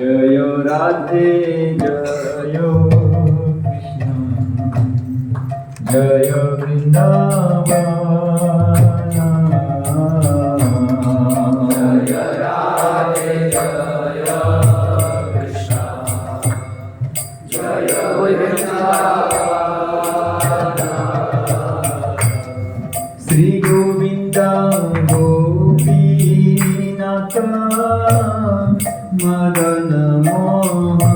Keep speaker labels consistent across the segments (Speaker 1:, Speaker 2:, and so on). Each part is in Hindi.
Speaker 1: जय राधे जय कृष्ण जय वृंदावन जय राधे जय कृष्ण जय वृंदावन श्री गोविंद गोपीनाथ मदन मोहन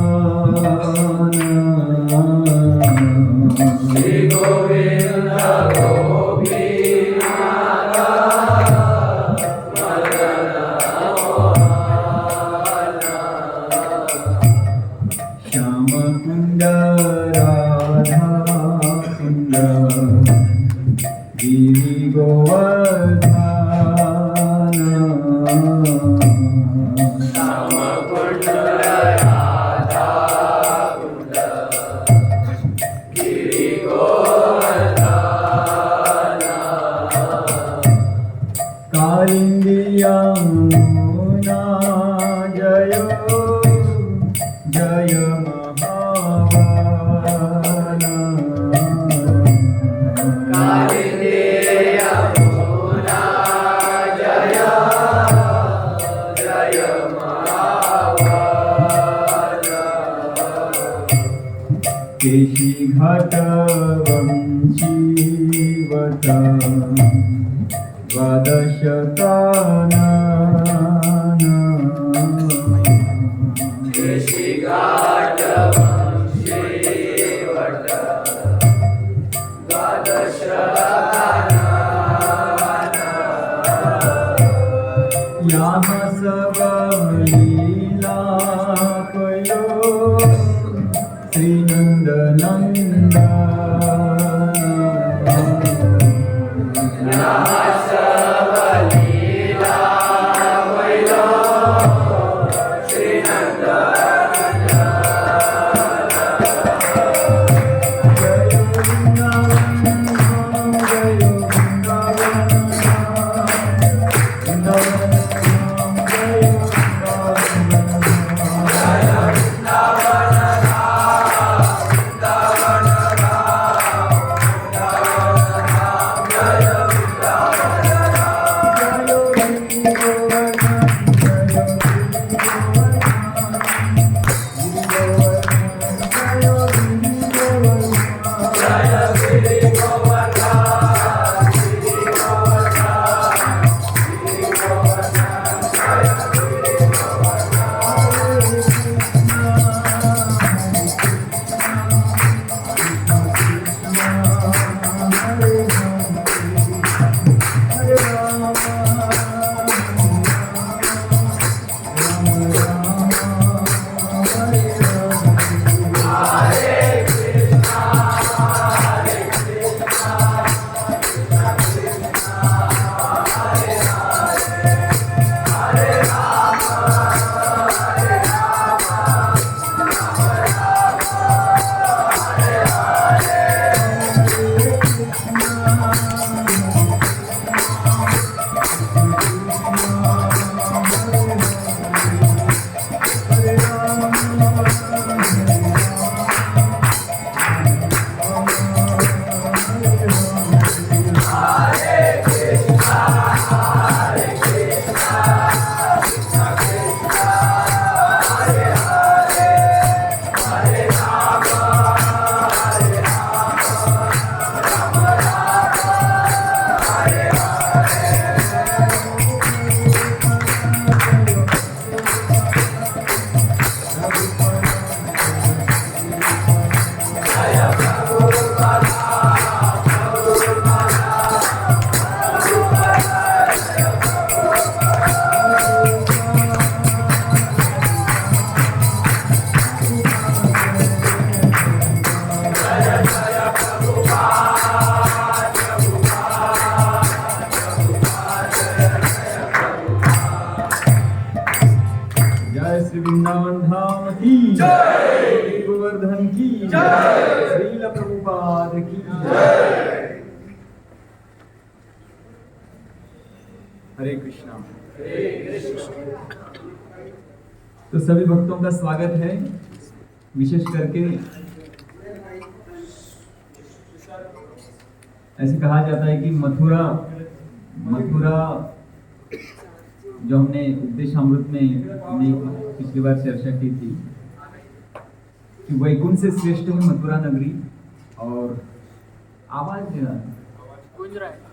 Speaker 1: श्री गोविंद गोपीनाथ मदन मोहन श्याम कुंज राधा कुंज गिरि गोवर्धन श्याम कुंज राधा कुंज गिरि गोवर्धन कालिंदी यमुना जय जय महावन कालिंदी यमुना जय जय महावन केशी घाट वंशीवट द्वादश कानन केशी घाट वंशीवट द्वादश कानन यहाँ सब लीला कयो श्री नंद नंदन यहाँ सब लीला कयो श्री नंद
Speaker 2: हरे कृष्णा।
Speaker 1: तो सभी भक्तों का स्वागत है। विशेष करके ऐसे कहा जाता है कि मथुरा जो हमने उपदेशामृत में हमने पिछली बार चर्चा की थी कि वैकुंठ से श्रेष्ठ है मथुरा नगरी। और आवाज गूंज रहा है।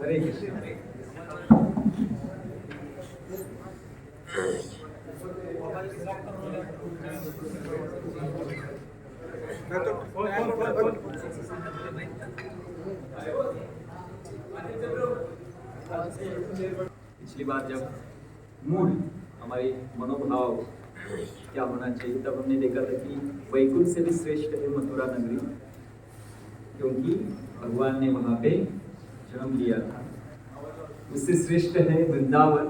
Speaker 1: हरे कृष्ण। पिछली बार जब मूल हमारे मनोभाव क्या होना चाहिए तब हमने देखा था कि वैकुंठ से भी श्रेष्ठ है मथुरा नगरी, क्योंकि भगवान ने वहां पे जन्म लिया था। उससे श्रेष्ठ है वृंदावन,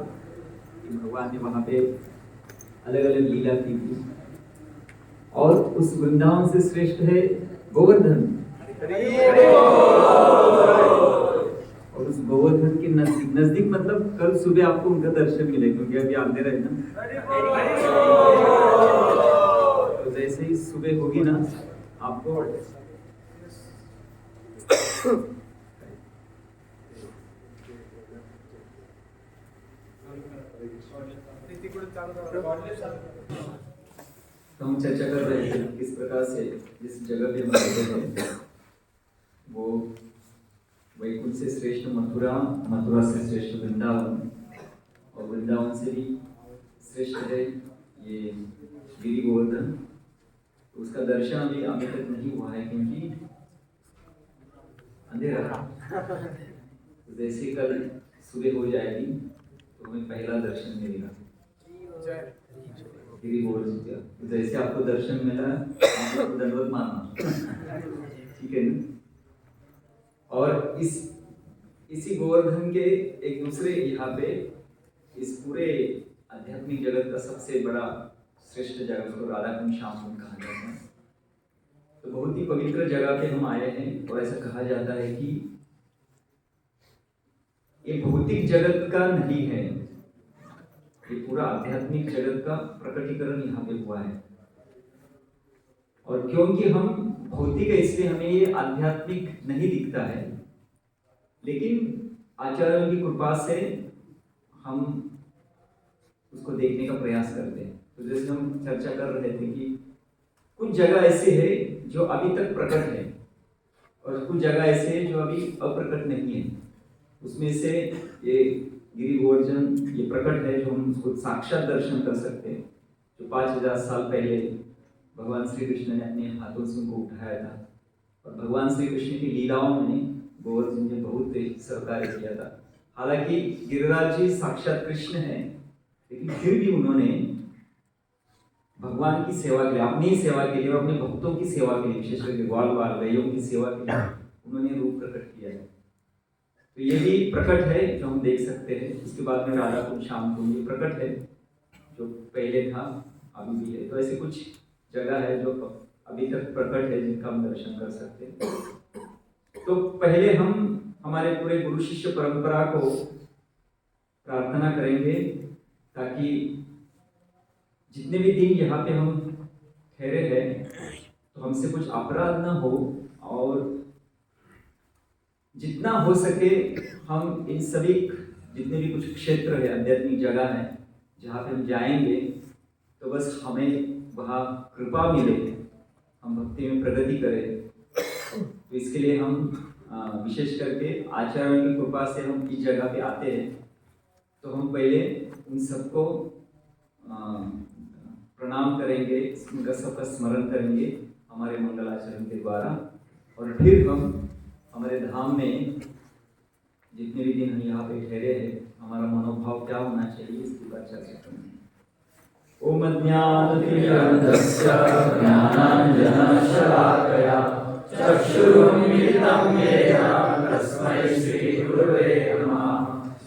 Speaker 1: भगवान ने वहां पे अलग अलग लीला की थी। और उस वृंदावन से श्रेष्ठ है गोवर्धन। और उस गोवर्धन के नजदीक मतलब कल सुबह आपको उनका दर्शन मिले, क्योंकि अभी आते रहे ना। तो जैसे ही सुबह होगी ना आपको तो हम चर्चा कर रहे थे किस प्रकार से जिस जगह पे हम हैं वो वैकुंठ से श्रेष्ठ मथुरा, मथुरा से श्रेष्ठ वृंदावन, और वृंदावन से भी श्रेष्ठ है ये गिरि गोवर्धन। तो उसका दर्शन अभी तक नहीं हुआ है, क्योंकि अंधेरा। तो जैसे कल सुबह हो जाएगी तो हमें पहला दर्शन मिलेगा गिरि गोवर्धन का। तो जैसे आपको दर्शन मिला आपको दंडवत मारना, ठीक है ना। और इसी गोवर्धन के एक दूसरे यहाँ पे इस पूरे आध्यात्मिक जगत का सबसे बड़ा श्रेष्ठ जगह, उसको राधाकुंड श्याम कुंड कहा जाता है। तो बहुत ही पवित्र जगह पे हम आए हैं। और ऐसा कहा जाता है कि ये भौतिक जगत का नहीं है, ये पूरा आध्यात्मिक जगत का प्रकटीकरण यहाँ पे हुआ है। और क्योंकि हम भौतिक है इसलिए हमें ये आध्यात्मिक नहीं दिखता है, लेकिन आचार्यों की कृपा से हम उसको देखने का प्रयास करते हैं। तो जैसे हम चर्चा कर रहे थे कि कुछ जगह ऐसे है जो अभी तक प्रकट है और कुछ जगह ऐसे है जो अभी अप्रकट नहीं है। उसमें से ये गिरि गोवर्धन ये प्रकट है, जो हम उसको साक्षात दर्शन कर सकते हैं, जो 5000 साल पहले भगवान श्री कृष्ण ने अपने हाथों से उनको उठाया था। और भगवान श्री कृष्ण की लीलाओं में गोवर्धन ने बहुत सहकार्य किया था। हालांकि गिरिराज जी साक्षात कृष्ण हैं, लेकिन फिर भी उन्होंने भगवान की सेवा के लिए, अपनी सेवा के लिए और अपने भक्तों की सेवा के लिए, विशेषकर ग्वाल बाल गैयों की सेवा के लिए उन्होंने रूप प्रकट किया है। तो ये भी प्रकट है जो हम देख सकते हैं। उसके बाद में राधा कुंड श्याम कुंड ये प्रकट है, जो पहले था अभी भी है। तो ऐसे कुछ जगह है जो अभी तक प्रकट है जिनका हम दर्शन कर सकते हैं। तो पहले हम हमारे पूरे गुरु शिष्य परंपरा को प्रार्थना करेंगे ताकि जितने भी दिन यहाँ पे हम ठहरे हैं तो हमसे कुछ अपराध न हो, और जितना हो सके हम इन सभी जितने भी कुछ क्षेत्र है, आध्यात्मिक जगह है जहाँ पे हम जाएंगे तो बस हमें वहाँ कृपा मिले, हम भक्ति में प्रगति करें। तो इसके लिए हम विशेष करके आचार्यों की कृपा से हम इस जगह पे आते हैं। तो हम पहले उन सबको प्रणाम करेंगे, उनका सबका स्मरण करेंगे हमारे मंगलाचरण के द्वारा, और फिर हम हमारे धाम में जितने भी दिन हम यहाँ पे ठहरे हैं, हमारा मनोभाव क्या होना चाहिए इसकी बात चर्चा करेंगे। ओम अज्ञानतिमिरन्धस्य ज्ञानाञ्जनशलाकया चक्षुरुन्मिलितं येन तस्मै श्रीगुरवे नमः।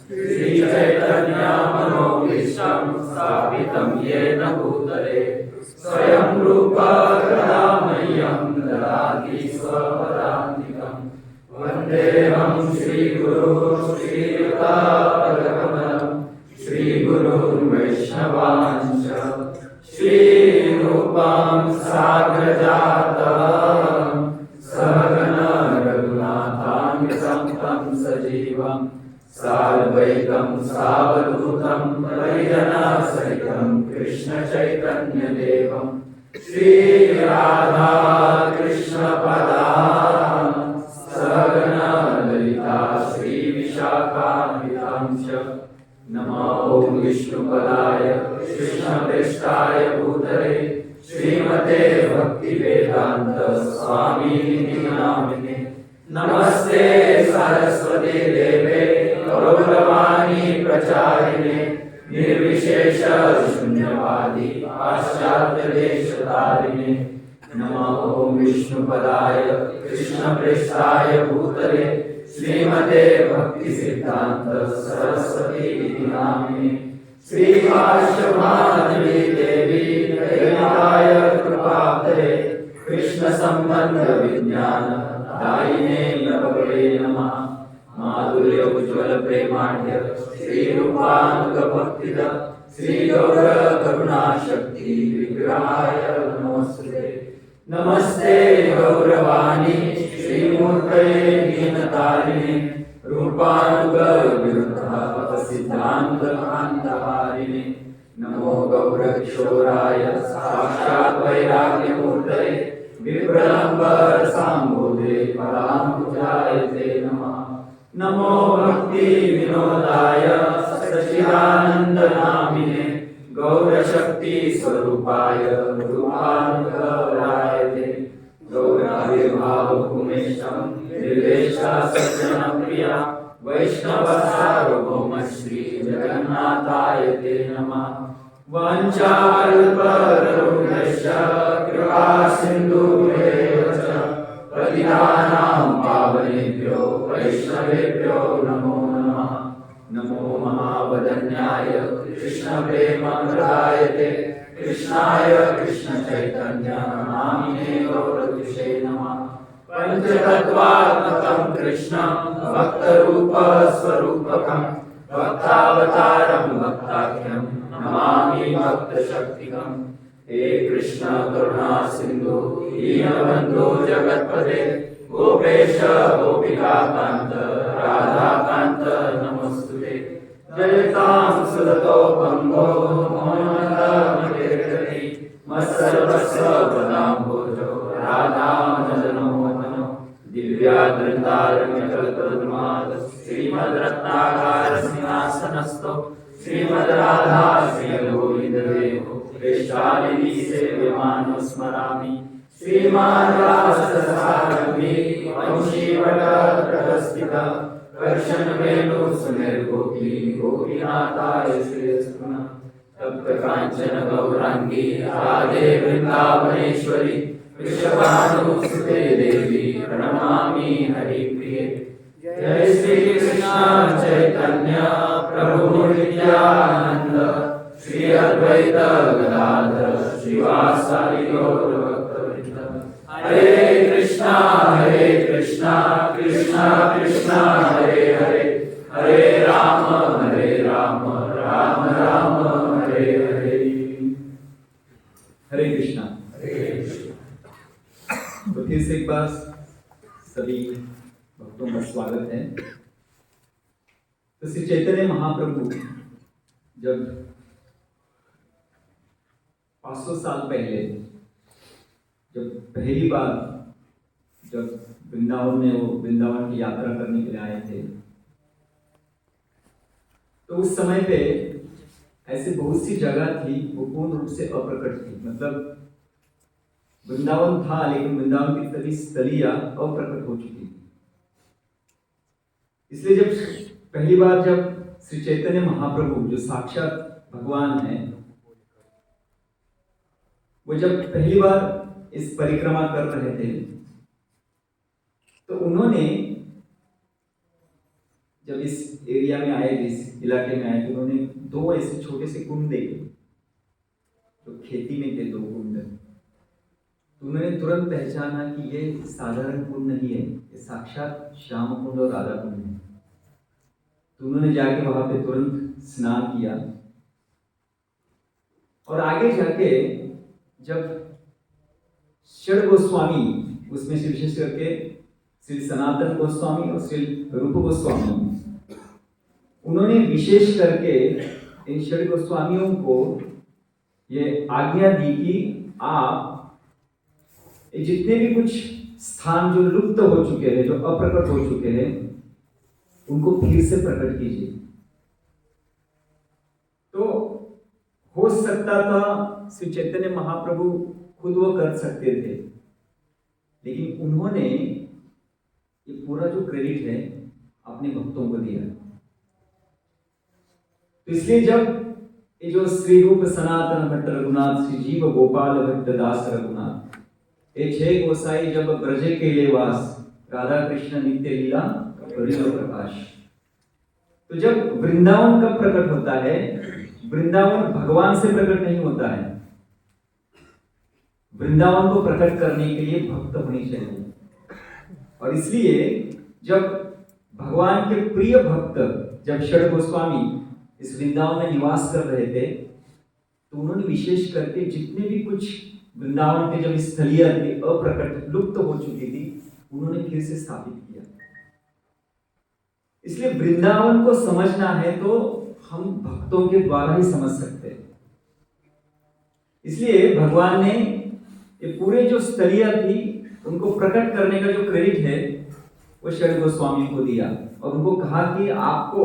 Speaker 1: श्रीचैतन्यमनोभीष्टं स्थापितं येन भूतले स्वयं रूपा कदा मह्यं ददाति स्वपदान्तिकम्। वन्देऽहं श्रीगुरुः श्रीयुतापदकमलं श्रीगुरुर्वैष्णवांश्च श्रीरूपं साग्रजातं सहगणा रघुनाथान्वितं तं सजीवं साद्वैतं सावधूतं परिजनसहितं कृष्णचैतन्यदेवं श्रीराधा कृष्णपदां सहगणा ललिता श्रीविशाखान्वितांश्च। नमो ॐ विष्णुपदाय कृष्णप्रेष्ठाय भूतले श्रीमते भक्तिवेदान्त स्वामिनिधि नामिने। नमस्ते सरस्वती देवे गौरवाणी प्रचारिणे निर्विशेष शून्यवादी पाश्चात्य देशतारिणे। नमो ॐ विष्णुपदाय कृष्णप्रेष्ठाय भूतले श्रीमते भक्तिसिद्धान्त सरस्वती नामिने। श्रीभाष्यमाधवी देवी दैनाय कृपाब्धे कृष्ण संबंध विज्ञान दायिने प्रभवे नमः। माधुर्य उज्ज्वल प्रेमाढ्य श्रीरूपानुग भक्तिद श्रीगौर करुणा शक्ति विग्रहाय नमोस्तुते। नमस्ते गौरवाणी श्रीमूर्तये दीनतारिणे रूपानुग विरुद्ध सिद्धान्त कान्तहारिणे। नमो गौरकिशोराय साक्षात् वैराग्यमूर्तये विप्रलम्बर साम्बोधे पराङ्कुजायते नमः। नमो भक्ति विनोदाय सच्चिदानन्दनामिने गौरशक्ति स्वरूपाय रूपानुगरायते। गौराविर्भावभूमेशं निर्देशा सज्जनप्रिया वैष्णव सार्वभौम श्री जगन्नाथाय ते नमः। वाञ्छाकल्पतरुभ्यश्च कृपा सिन्धुभ्येव च पतितानां पावनेभ्यो वैष्णवेभ्यो नमो नमः। नमो महावदन्याय कृष्णप्रेमप्रदायते कृष्णाय कृष्णचैतन्य नामिने गौरविषे नमः। पञ्चतत्त्वात्मकं कृष्णं भक्तरूपस्वरूपकं भक्तावतारं भक्ताख्यं नमामि भक्तशक्तिकम्। हे कृष्ण करुणा सिन्धु दीनबन्धो जगत्पते गोपेश गोपिकान्त राधाकान्त नमोस्तुते। जयतां सुरतो बन्धो मोहनमतिर्गति मत्सर्वस्य पदाम्भोजो राधामदनो मनो। दिव्यादृतारण्यकल्पद्रुमात् श्रीमद्रत्नाकर सिंहासनस्थो श्रीमद्राधा श्रीगोविन्ददेवो वेशालिनी सेव्यमानो स्मरामि। श्रीमान् राससारभि वंशीवटप्रहस्तितः कर्षणवेणु सुनिर्गोपी गोपीनाथाय श्रीस्तुना। तप्तकाञ्चन गौराङ्गी राधे वृन्दावनेश्वरी वृषभानुसुते देवी प्रणमामि हरिप्रिये। जय श्री कृष्ण चैतन्य प्रभु नित्यानंद श्री अद्वैत गदाधर श्रीवासादि गौर भक्तवृंद। हरे कृष्णा कृष्णा कृष्णा हरे हरे हरे राम राम राम हरे हरे। हरे कृष्णा। तो फिर से एक बार सभी भक्तों का स्वागत है। तो श्री चैतन्य महाप्रभु जब 500 साल पहले जब पहली बार जब वृंदावन में वो वृंदावन की यात्रा करने के लिए आए थे, तो उस समय पे ऐसे बहुत सी जगह थी वो पूर्ण रूप से अप्रकट थी। मतलब वृंदावन था लेकिन वृंदावन की सभी स्थलियां अप्रकट हो चुकी थी। इसलिए पहली बार जब श्री चैतन्य महाप्रभु जो साक्षात भगवान है, वो जब पहली बार इस परिक्रमा कर रहे थे, तो उन्होंने जब इस एरिया में आए, इस इलाके में आए, तो उन्होंने 2 ऐसे छोटे से कुंड देखे जो खेती में थे, 2 कुंड। तो उन्होंने तुरंत पहचाना कि ये साधारण कुंड नहीं है, ये साक्षात श्याम कुंड और राधा कुंड है। तो उन्होंने जाके वहां पे तुरंत स्नान किया, और आगे जाके जब षड गोस्वामी, उसमें से विशेष करके श्री सनातन गोस्वामी और श्री रूप गोस्वामी, उन्होंने विशेष करके इन षड गोस्वामियों को ये आज्ञा दी कि आप जितने भी कुछ स्थान जो लुप्त हो चुके हैं, जो अप्रकट हो चुके हैं, उनको फिर से प्रकट कीजिए। तो हो सकता था श्री चैतन्य महाप्रभु खुद वो कर सकते थे, लेकिन उन्होंने ये पूरा जो क्रेडिट है अपने भक्तों को दिया। तो इसलिए जब ये जो श्री रूप सनातन भट्ट रघुनाथ, श्री जीव गोपाल भट्ट दास रघुनाथ, ये 6 गोसाई जब ब्रजे के लिए वास, राधा कृष्ण नित्य लीला प्रकाश। तो जब वृंदावन कब प्रकट होता है, वृंदावन भगवान से प्रकट नहीं होता है, वृंदावन को प्रकट करने के लिए भक्त होने चाहिए। और इसलिए जब भगवान के प्रिय भक्त जब षड गोस्वामी इस वृंदावन में निवास कर रहे थे, तो उन्होंने विशेष करके जितने भी कुछ वृंदावन के जब स्थलीय अप्रकट लुप्त हो चुकी थी, उन्होंने फिर से स्थापित किया। इसलिए वृंदावन को समझना है तो हम भक्तों के द्वारा ही समझ सकते हैं। इसलिए भगवान ने ये पूरे जो स्थलीय थी उनको प्रकट करने का जो क्रेडिट है वो षड गोस्वामी को दिया, और उनको कहा कि आपको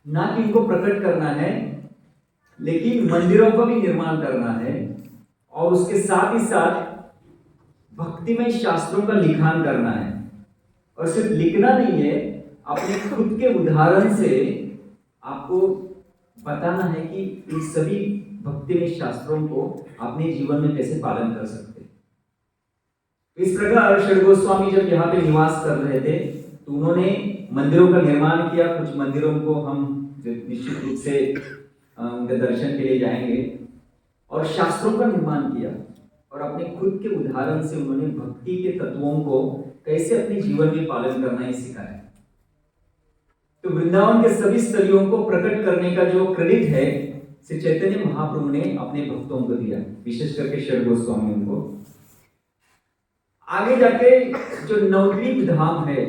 Speaker 1: ना कि इनको प्रकट करना है, लेकिन मंदिरों का भी निर्माण करना है, और उसके साथ ही साथ भक्तिमय शास्त्रों का लिखान करना है। और सिर्फ लिखना नहीं है, अपने खुद के उदाहरण से आपको बताना है कि इन सभी भक्तिमय शास्त्रों को अपने जीवन में कैसे पालन कर सकते हैं। इस प्रकार षड गोस्वामी जब यहाँ पे निवास कर रहे थे, तो उन्होंने मंदिरों का निर्माण किया। कुछ मंदिरों को हम निश्चित रूप से उनके दर्शन के लिए जाएंगे, और शास्त्रों का निर्माण किया, और अपने खुद के उदाहरण से उन्होंने भक्ति के तत्वों को कैसे अपने जीवन में पालन करना ही सिखाया। तो वृंदावन के सभी स्थलियों को प्रकट करने का जो क्रेडिट है श्री चैतन्य महाप्रभु ने अपने भक्तों को दिया, विशेष करके षड गोस्वामियों को। आगे जाके जो नवद्वीप धाम है,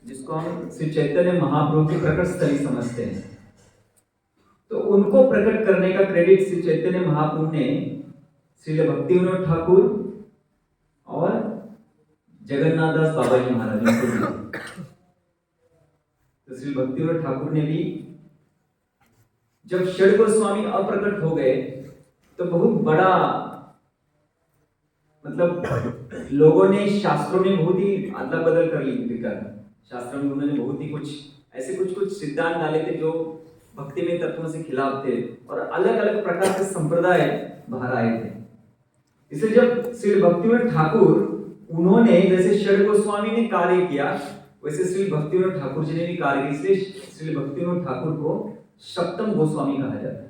Speaker 1: जिसको हम श्री चैतन्य महाप्रभु की प्रकट स्थली समझते हैं, तो उनको प्रकट करने का क्रेडिट श्री चैतन्य महाप्रभु ने श्री भक्तिविनोद ठाकुर और जगन्नाथ दास बाबा जी महाराज को दिया। तो श्री भक्तिविनोद ठाकुर ने भी, जब षड गोस्वामी अप्रकट हो गए, तो बहुत बड़ा, मतलब लोगों ने शास्त्रों में बहुत ही अदला बदल कर लिखा। शास्त्रों में उन्होंने बहुत ही कुछ ऐसे कुछ सिद्धांत डाले थे जो भक्ति में तत्वों से खिलाफ थे, और अलग अलग प्रकार के संप्रदाय बाहर आए थे। इसलिए जब श्री भक्तिविनोद ठाकुर, उन्होंने जैसे षड गोस्वामी ने कार्य किया, वैसे श्री भक्तिविनोद ठाकुर जी ने भी कार्य किया। इसलिए श्री भक्तिविनोद ठाकुर को सप्तम गोस्वामी कहा जाता है।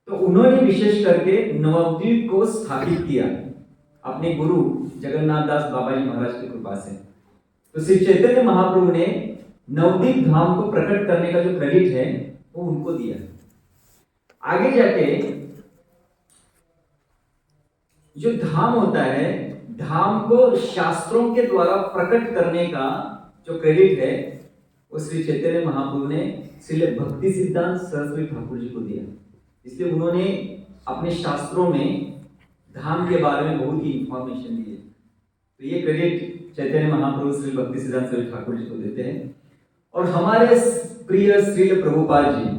Speaker 1: तो उन्होंने विशेष करके नवद्वीप को स्थापित किया अपने गुरु जगन्नाथ दास बाबा जी महाराज की कृपा से। तो श्री चैतन्य महाप्रभु ने नवद्वीप धाम को प्रकट करने का जो क्रेडिट है वो उनको दिया। आगे जाके जो धाम होता है, धाम को शास्त्रों के द्वारा प्रकट करने का जो क्रेडिट है वो श्री चैतन्य महाप्रभु ने श्री भक्ति सिद्धांत सरस्वती ठाकुर जी को दिया। इसलिए उन्होंने अपने शास्त्रों में धाम के बारे में बहुत ही इंफॉर्मेशन दी है। तो ये क्रेडिट चैतन्य महाप्रभु श्री भक्ति सिद्धांत सरस्वती ठाकुर जी को देते हैं। और हमारे प्रिय श्री प्रभुपाद जी,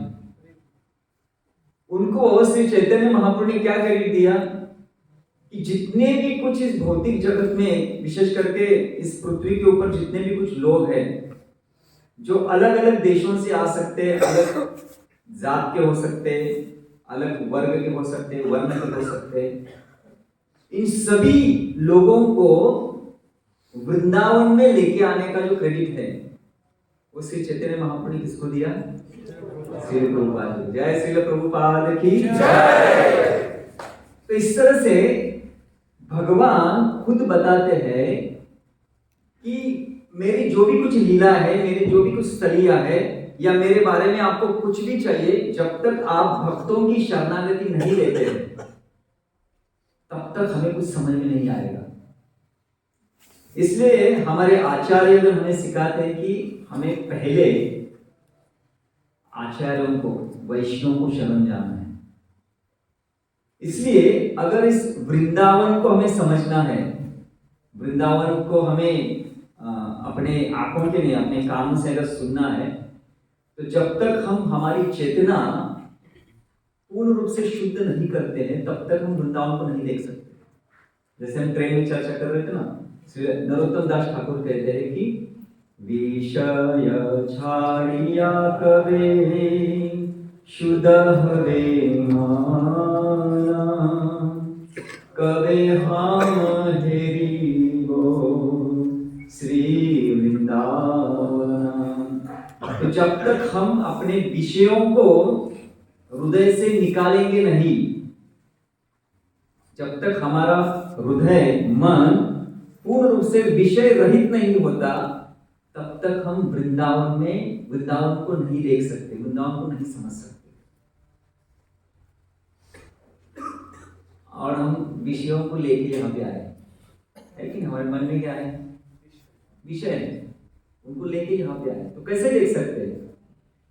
Speaker 1: उनको श्री चैतन्य महाप्रभु ने क्या क्रेडिट दिया कि जितने भी कुछ इस भौतिक जगत में, विशेष करके इस पृथ्वी के ऊपर जितने भी कुछ लोग हैं जो अलग अलग देशों से आ सकते हैं, अलग जात के हो सकते हैं, अलग वर्ग के हो सकते हैं, वर्ण के हो सकते हैं, इन सभी लोगों को वृंदावन में लेके आने का जो क्रेडिट है वो श्री चैतन्य महाप्रभु ने किसको दिया? श्रील प्रभुपाद जी। जय श्रील प्रभुपाद की जय। तो इस तरह से भगवान खुद बताते हैं कि मेरी जो भी कुछ लीला है, मेरी जो भी कुछ स्थलिया है, या मेरे बारे में आपको कुछ भी चाहिए, जब तक आप भक्तों की शरणागति नहीं लेते तब तक हमें कुछ समझ में नहीं आएगा। इसलिए हमारे आचार्य जो हमें सिखाते हैं कि हमें पहले आचार्यों को, वैष्णव को शरण जाना है। इसलिए अगर इस वृंदावन को हमें समझना है, वृंदावन को हमें अपने आंखों के लिए, अपने कानों से अगर सुनना है, तो जब तक हम हमारी चेतना पूर्ण रूप से शुद्ध नहीं करते हैं तब तक हम वृंदावन को नहीं देख सकते। जैसे हम ट्रेन में चर्चा कर रहे थे ना, श्री नरोत्तम दास ठाकुर कहते हैं कि विषय छाड़िया कवे शुद्ध हवे माना, कवे हम हेरी वो श्री वृंदावन। तो जब तक हम अपने विषयों को हृदय से निकालेंगे नहीं, जब तक हमारा हृदय, मन पूर्ण रूप से विषय रहित नहीं होता, तब तक हम वृंदावन को नहीं देख सकते, वृंदावन को नहीं समझ सकते। और हम विषयों को लेके यहाँ पे आए, लेकिन हमारे मन में क्या है? विषय है, उनको लेके यहाँ पे आए, तो कैसे देख सकते हैं?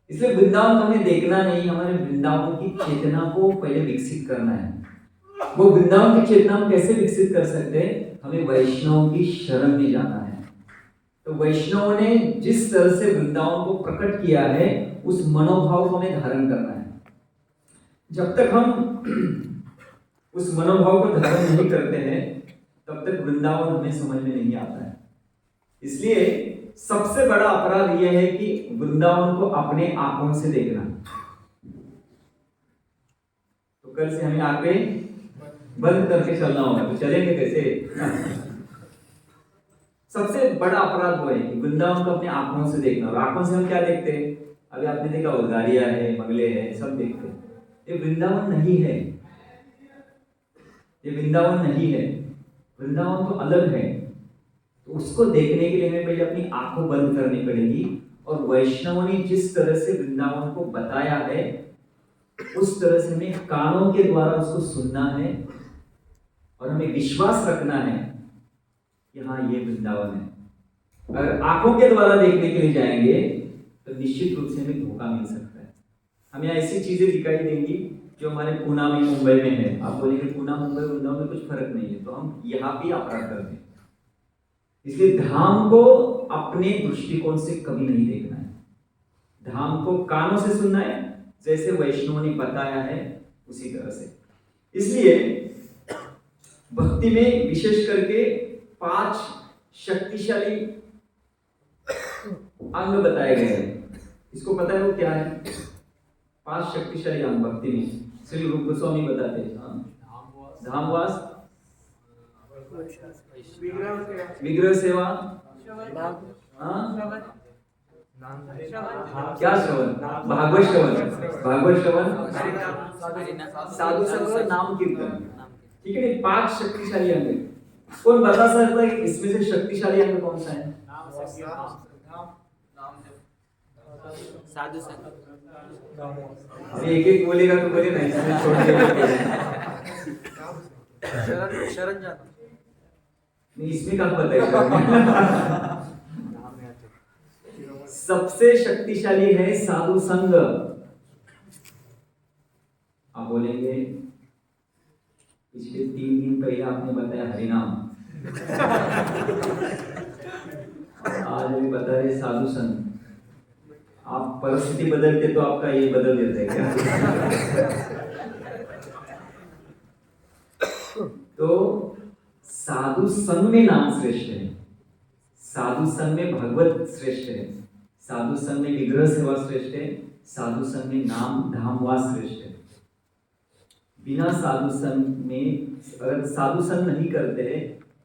Speaker 1: इसलिए वृंदावन को हमें देखना नहीं, हमारे वृंदावन की चेतना को पहले विकसित करना है। वो वृंदावन की चेतना हम कैसे विकसित कर सकते हैं? हमें वैष्णव की शरण में जाना है। तो वैष्णव ने जिस तरह से वृंदावन को प्रकट किया है, उस मनोभाव को हमें धारण करना है। जब तक हम उस मनोभाव को धारण नहीं करते हैं तब तक वृंदावन हमें समझ में नहीं आता है। इसलिए सबसे बड़ा अपराध यह है कि वृंदावन को अपने आंखों से देखना। तो कल से हमें आंखें बंद करके चलना होगा, तो चलेंगे कैसे? सबसे बड़ा अपराध वो है कि वृंदावन को अपने आंखों से देखना। और आंखों से हम क्या देखते हैं? अभी आपने देखा होगा, गाड़ियां है, बंगले हैं, सब देखते हैं। ये वृंदावन नहीं है, ये वृंदावन नहीं है। वृंदावन तो अलग है। तो उसको देखने के लिए हमें पहले अपनी आंखों बंद करनी पड़ेगी। और वैष्णव ने जिस तरह से वृंदावन को बताया है, उस तरह से हमें कानों के द्वारा उसको सुनना है और हमें विश्वास रखना है कि हाँ, ये वृंदावन है। अगर आंखों के द्वारा देखने के लिए जाएंगे तो निश्चित रूप से हमें धोखा मिल सकता है। हमें ऐसी चीजें दिखाई देंगी जो हमारे पूना में, मुंबई में है। आप बोलेंगे पूना, मुंबई, वृंदावन में कुछ फर्क नहीं है, तो हम यहाँ भी अपराध करते हैं। इसलिए धाम को अपने दृष्टिकोण से कभी नहीं देखना है। धाम को कानों से सुनना है, जैसे वैष्णव ने बताया है उसी तरह से। इसलिए भक्ति में विशेष करके 5 शक्तिशाली अंग बताए गए हैं। इसको पता है वो क्या है? 5 शक्तिशाली अंग भक्ति में श्री रूप गोस्वामी बताते हैं। धामवास, विग्रह सेवा, क्या श्रवण? भागवत श्रवण, भागवत श्रवण, साधु संग, नाम कीर्तन। ठीक है, 5 शक्तिशाली अंग। कौन बता सकता है कि इसमें से शक्तिशाली अंग कौन सा है?
Speaker 2: साधु संग।
Speaker 1: एक एक बोलेगा तो बोले नहीं, छोड़ देगा।
Speaker 2: शरण जाना
Speaker 1: नहीं, इसमें कब पता है? सबसे शक्तिशाली है साधु संग। आप बोलेंगे पिछले 3 दिन पहले आपने बताया हरिनाम, आज भी बता रहे साधु संग। आप परिस्थिति बदलते तो आपका ये बदल देते हैं क्या? तो साधु संग में नाम श्रेष्ठ है, साधु संग में भगवत श्रेष्ठ है, साधु संग में विग्रह सेवा श्रेष्ठ है, साधु संग में नाम धाम वास श्रेष्ठ है। बिना साधु संग में, अगर साधु संग नहीं करते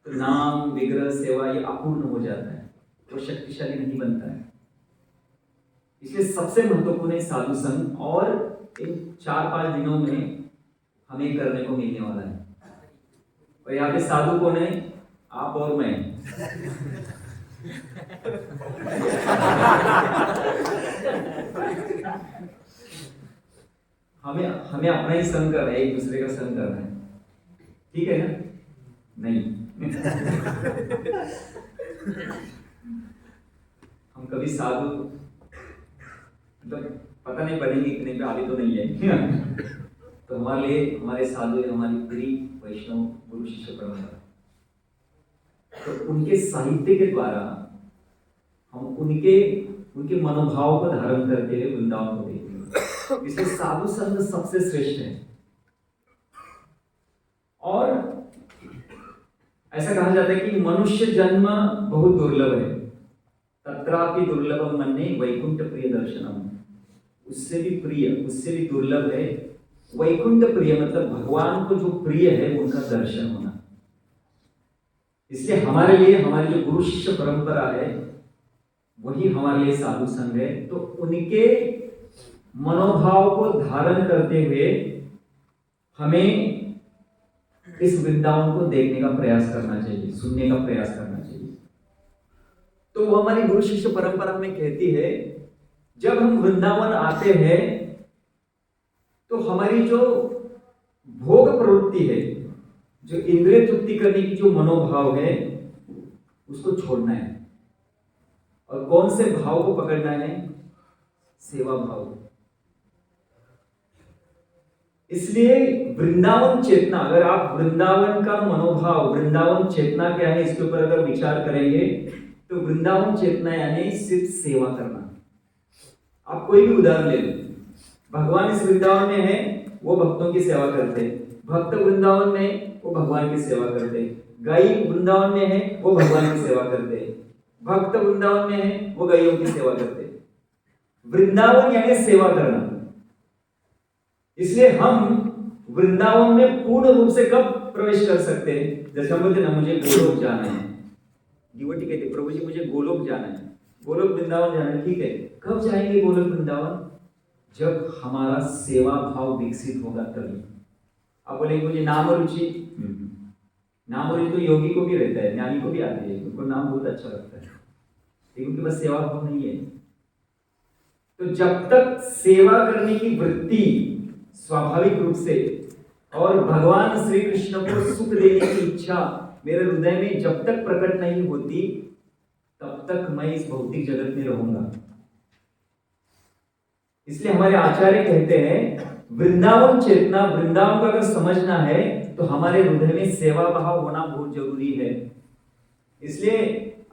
Speaker 1: तो नाम विग्रह सेवा ये अपूर्ण हो जाता है, वो शक्तिशाली नहीं बनता है। इसलिए सबसे महत्वपूर्ण है साधु संग, और इन 4-5 दिनों में हमें करने को मिलने वाला है। और यहाँ पे साधु कौन है? आप और मैं। हमें अपना ही संग करना है, एक दूसरे का संग करना है, ठीक है ना? नहीं। हम कभी साधु मतलब पता नहीं बनेंगे इतने पे, अभी तो नहीं है। तो हमारे लिए हमारे साधु है हमारी पूरी वैष्णव गुरु शिष्य परंपरा। तो उनके साहित्य के द्वारा हम उनके मनोभाव को धारण करते हुए वृंदावन को देखेंगे। इसलिए साधु संग सबसे श्रेष्ठ है। और ऐसा कहा जाता है कि मनुष्य जन्म बहुत दुर्लभ है, तत्रापि दुर्लभम मन्ये वैकुंठ प्रिय दर्शनम। उससे भी दुर्लभ है वैकुंठ प्रिय, मतलब भगवान को जो प्रिय है उनका दर्शन होना। इसलिए हमारे लिए हमारी जो गुरु शिष्य परंपरा है वही हमारे लिए साधु संग है। तो उनके मनोभाव को धारण करते हुए हमें इस वृंदावन को देखने का प्रयास करना चाहिए, सुनने का प्रयास करना चाहिए। तो वो हमारी गुरु शिष्य परंपरा में कहती है, जब हम वृंदावन आते हैं तो हमारी जो भोग प्रवृत्ति है, जो इंद्रिय तृप्ति करने की जो मनोभाव है, उसको छोड़ना है। और कौन से भाव को पकड़ना है? सेवा भाव। इसलिए वृंदावन चेतना, अगर आप वृंदावन का मनोभाव, वृंदावन चेतना क्या है इसके ऊपर अगर विचार करेंगे तो वृंदावन चेतना यानी सिर्फ सेवा करना। आप कोई भी उदाहरण ले लो, भगवान इस वृंदावन में है, वो भक्तों की सेवा करते, भक्त वृंदावन में वो भगवान की सेवा करते, गाय वृंदावन में है वो भगवान की सेवा करते, भक्त वृंदावन में है वो गायों की सेवा करते। वृंदावन यानी सेवा करना। इसलिए हम वृंदावन में पूर्ण रूप से कब प्रवेश कर सकते हैं? जैसे हम बोलते ना, मुझे गोलोक जाना है, डिवोटी कहते प्रभु जी मुझे गोलोक जाना है, गोलोक वृंदावन जाना है, ठीक है। कब जाएंगे गोलोक वृंदावन? जब हमारा सेवा भाव विकसित होगा तभी। आप बोलेंगे मुझे नाम रुचि, नाम रुचि तो योगी को भी रहता है, ज्ञानी को भी आती है, उनको नाम बहुत अच्छा लगता है, लेकिन उनके पास सेवा भाव नहीं है। तो जब तक सेवा करने की वृत्ति स्वाभाविक रूप से और भगवान श्री कृष्ण को सुख देने की इच्छा मेरे हृदय में जब तक प्रकट नहीं होती, तब तक मैं इस भौतिक जगत में रहूंगा। इसलिए हमारे आचार्य कहते हैं वृंदावन चेतना, वृंदावन को अगर समझना है तो हमारे हृदय में सेवा भाव होना बहुत जरूरी है। इसलिए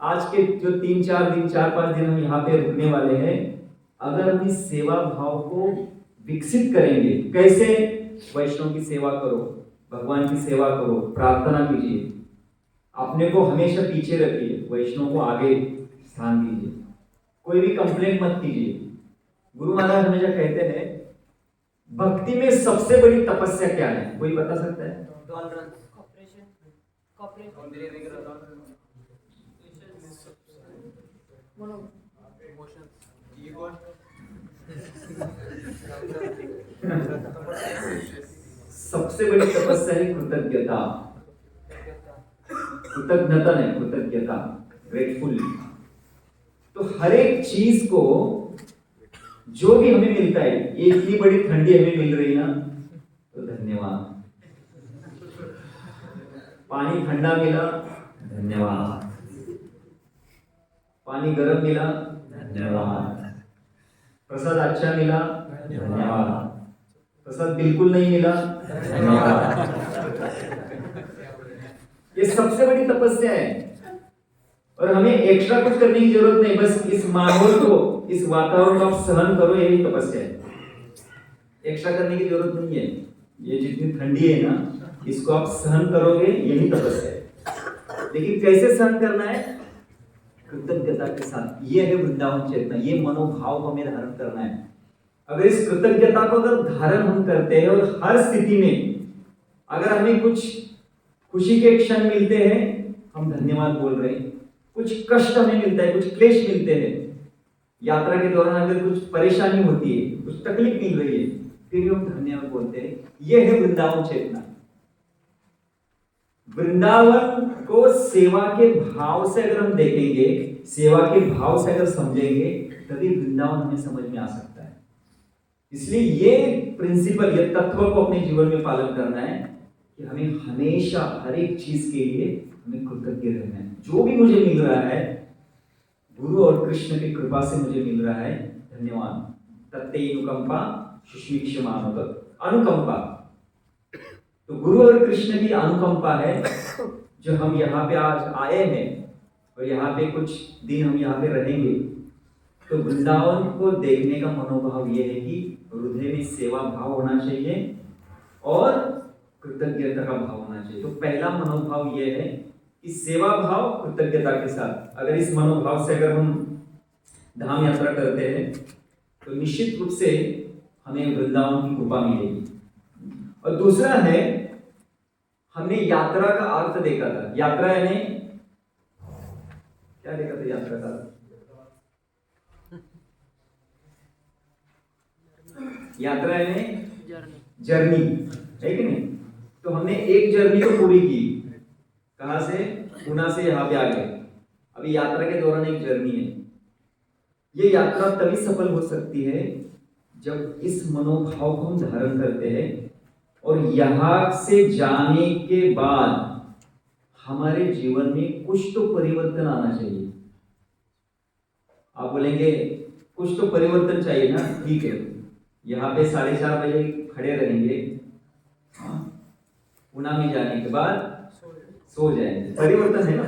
Speaker 1: आज के जो 3-4 दिन 4-5 दिन हम यहाँ पे रुकने वाले हैं, अगर हम इस सेवा भाव को विकसित करेंगे, कैसे? वैष्णव की सेवा करो, भगवान की सेवा करो, प्रार्थना कीजिए, अपने को हमेशा पीछे रखिए, वैष्णव को आगे स्थान दीजिए, कोई भी कंप्लेंट मत कीजिए। गुरु महाराज हमेशा कहते हैं भक्ति में सबसे बड़ी तपस्या क्या है? कोई बता सकता है? सबसे बड़ी तपस्या है कृतज्ञता। कृतज्ञता नहीं, कृतज्ञता, ग्रेटफुल। तो हर एक चीज को जो भी हमें मिलता है, ये इतनी बड़ी ठंडी हमें मिल रही ना, तो धन्यवाद। पानी ठंडा मिला, धन्यवाद। पानी गर्म मिला, धन्यवाद। प्रसाद अच्छा मिला, धन्यवाद। प्रसाद बिल्कुल नहीं मिला, धन्यवाद। ये सबसे बड़ी तपस्या है। और हमें एक्स्ट्रा कुछ करने की जरूरत नहीं, बस इस माहौल को, इस वातावरण को आप सहन करो, यही तपस्या है। एक्स्ट्रा करने की जरूरत नहीं है। ये जितनी ठंडी है ना, इसको आप सहन करोगे, यही तपस्या है। लेकिन कैसे सहन करना है? कृतज्ञता के साथ। ये है वृंदावन चेतना, ये मनोभाव को हमें धारण करना है। अगर इस कृतज्ञता को अगर धारण हम करते हैं और हर स्थिति में अगर हमें कुछ खुशी के क्षण मिलते हैं, हम धन्यवाद बोल रहे हैं। कुछ कष्ट हमें मिलता है, कुछ क्लेश मिलते हैं, यात्रा के दौरान अगर कुछ परेशानी होती है, कुछ तकलीफ मिल रही है, फिर हम धन्यवाद बोलते हैं। यह है वृंदावन चेतना। वृंदावन को सेवा के भाव से अगर हम देखेंगे, सेवा के भाव से अगर समझेंगे, तभी वृंदावन हमें समझ में आ सकता है। इसलिए ये प्रिंसिपल, ये तत्व को अपने जीवन में पालन करना है कि हमें हमेशा हर एक चीज के लिए हमें कृतज्ञ रहना है। जो भी मुझे मिल रहा है गुरु और कृष्ण की कृपा से मुझे मिल रहा है, धन्यवाद। तत्ते अनुकंपा सुष्मिक्षमानोत, अनुकंपा। तो गुरु और कृष्ण की अनुकंपा है जो हम यहाँ पे आज आए हैं और यहाँ पे कुछ दिन हम यहाँ पे रहेंगे। तो वृंदावन को देखने का मनोभाव ये है कि हृदय में सेवा भाव होना चाहिए और कृतज्ञता का भाव होना चाहिए। तो पहला मनोभाव ये है कि सेवा भाव कृतज्ञता के साथ। अगर इस मनोभाव से अगर हम धाम यात्रा करते हैं तो निश्चित रूप से हमें वृंदावन की कृपा मिलेगी। और दूसरा है, हमने यात्रा का अर्थ देखा था। यात्रा यानी क्या देखा था? यात्रा का यात्रा यानी जर्नी, है कि नहीं? तो हमने एक जर्नी तो पूरी की, कहां से? पुणे से यहाँ पे आ गए। अभी यात्रा के दौरान एक जर्नी है। ये यात्रा तभी सफल हो सकती है जब इस मनोभाव को हम धारण करते हैं और यहाँ से जाने के बाद हमारे जीवन में कुछ तो परिवर्तन आना चाहिए। आप बोलेंगे कुछ तो परिवर्तन चाहिए ना, ठीक है, यहाँ पे 4:30 बजे खड़े रहेंगे, पुणे में जाने के बाद सो जाएंगे, परिवर्तन है ना?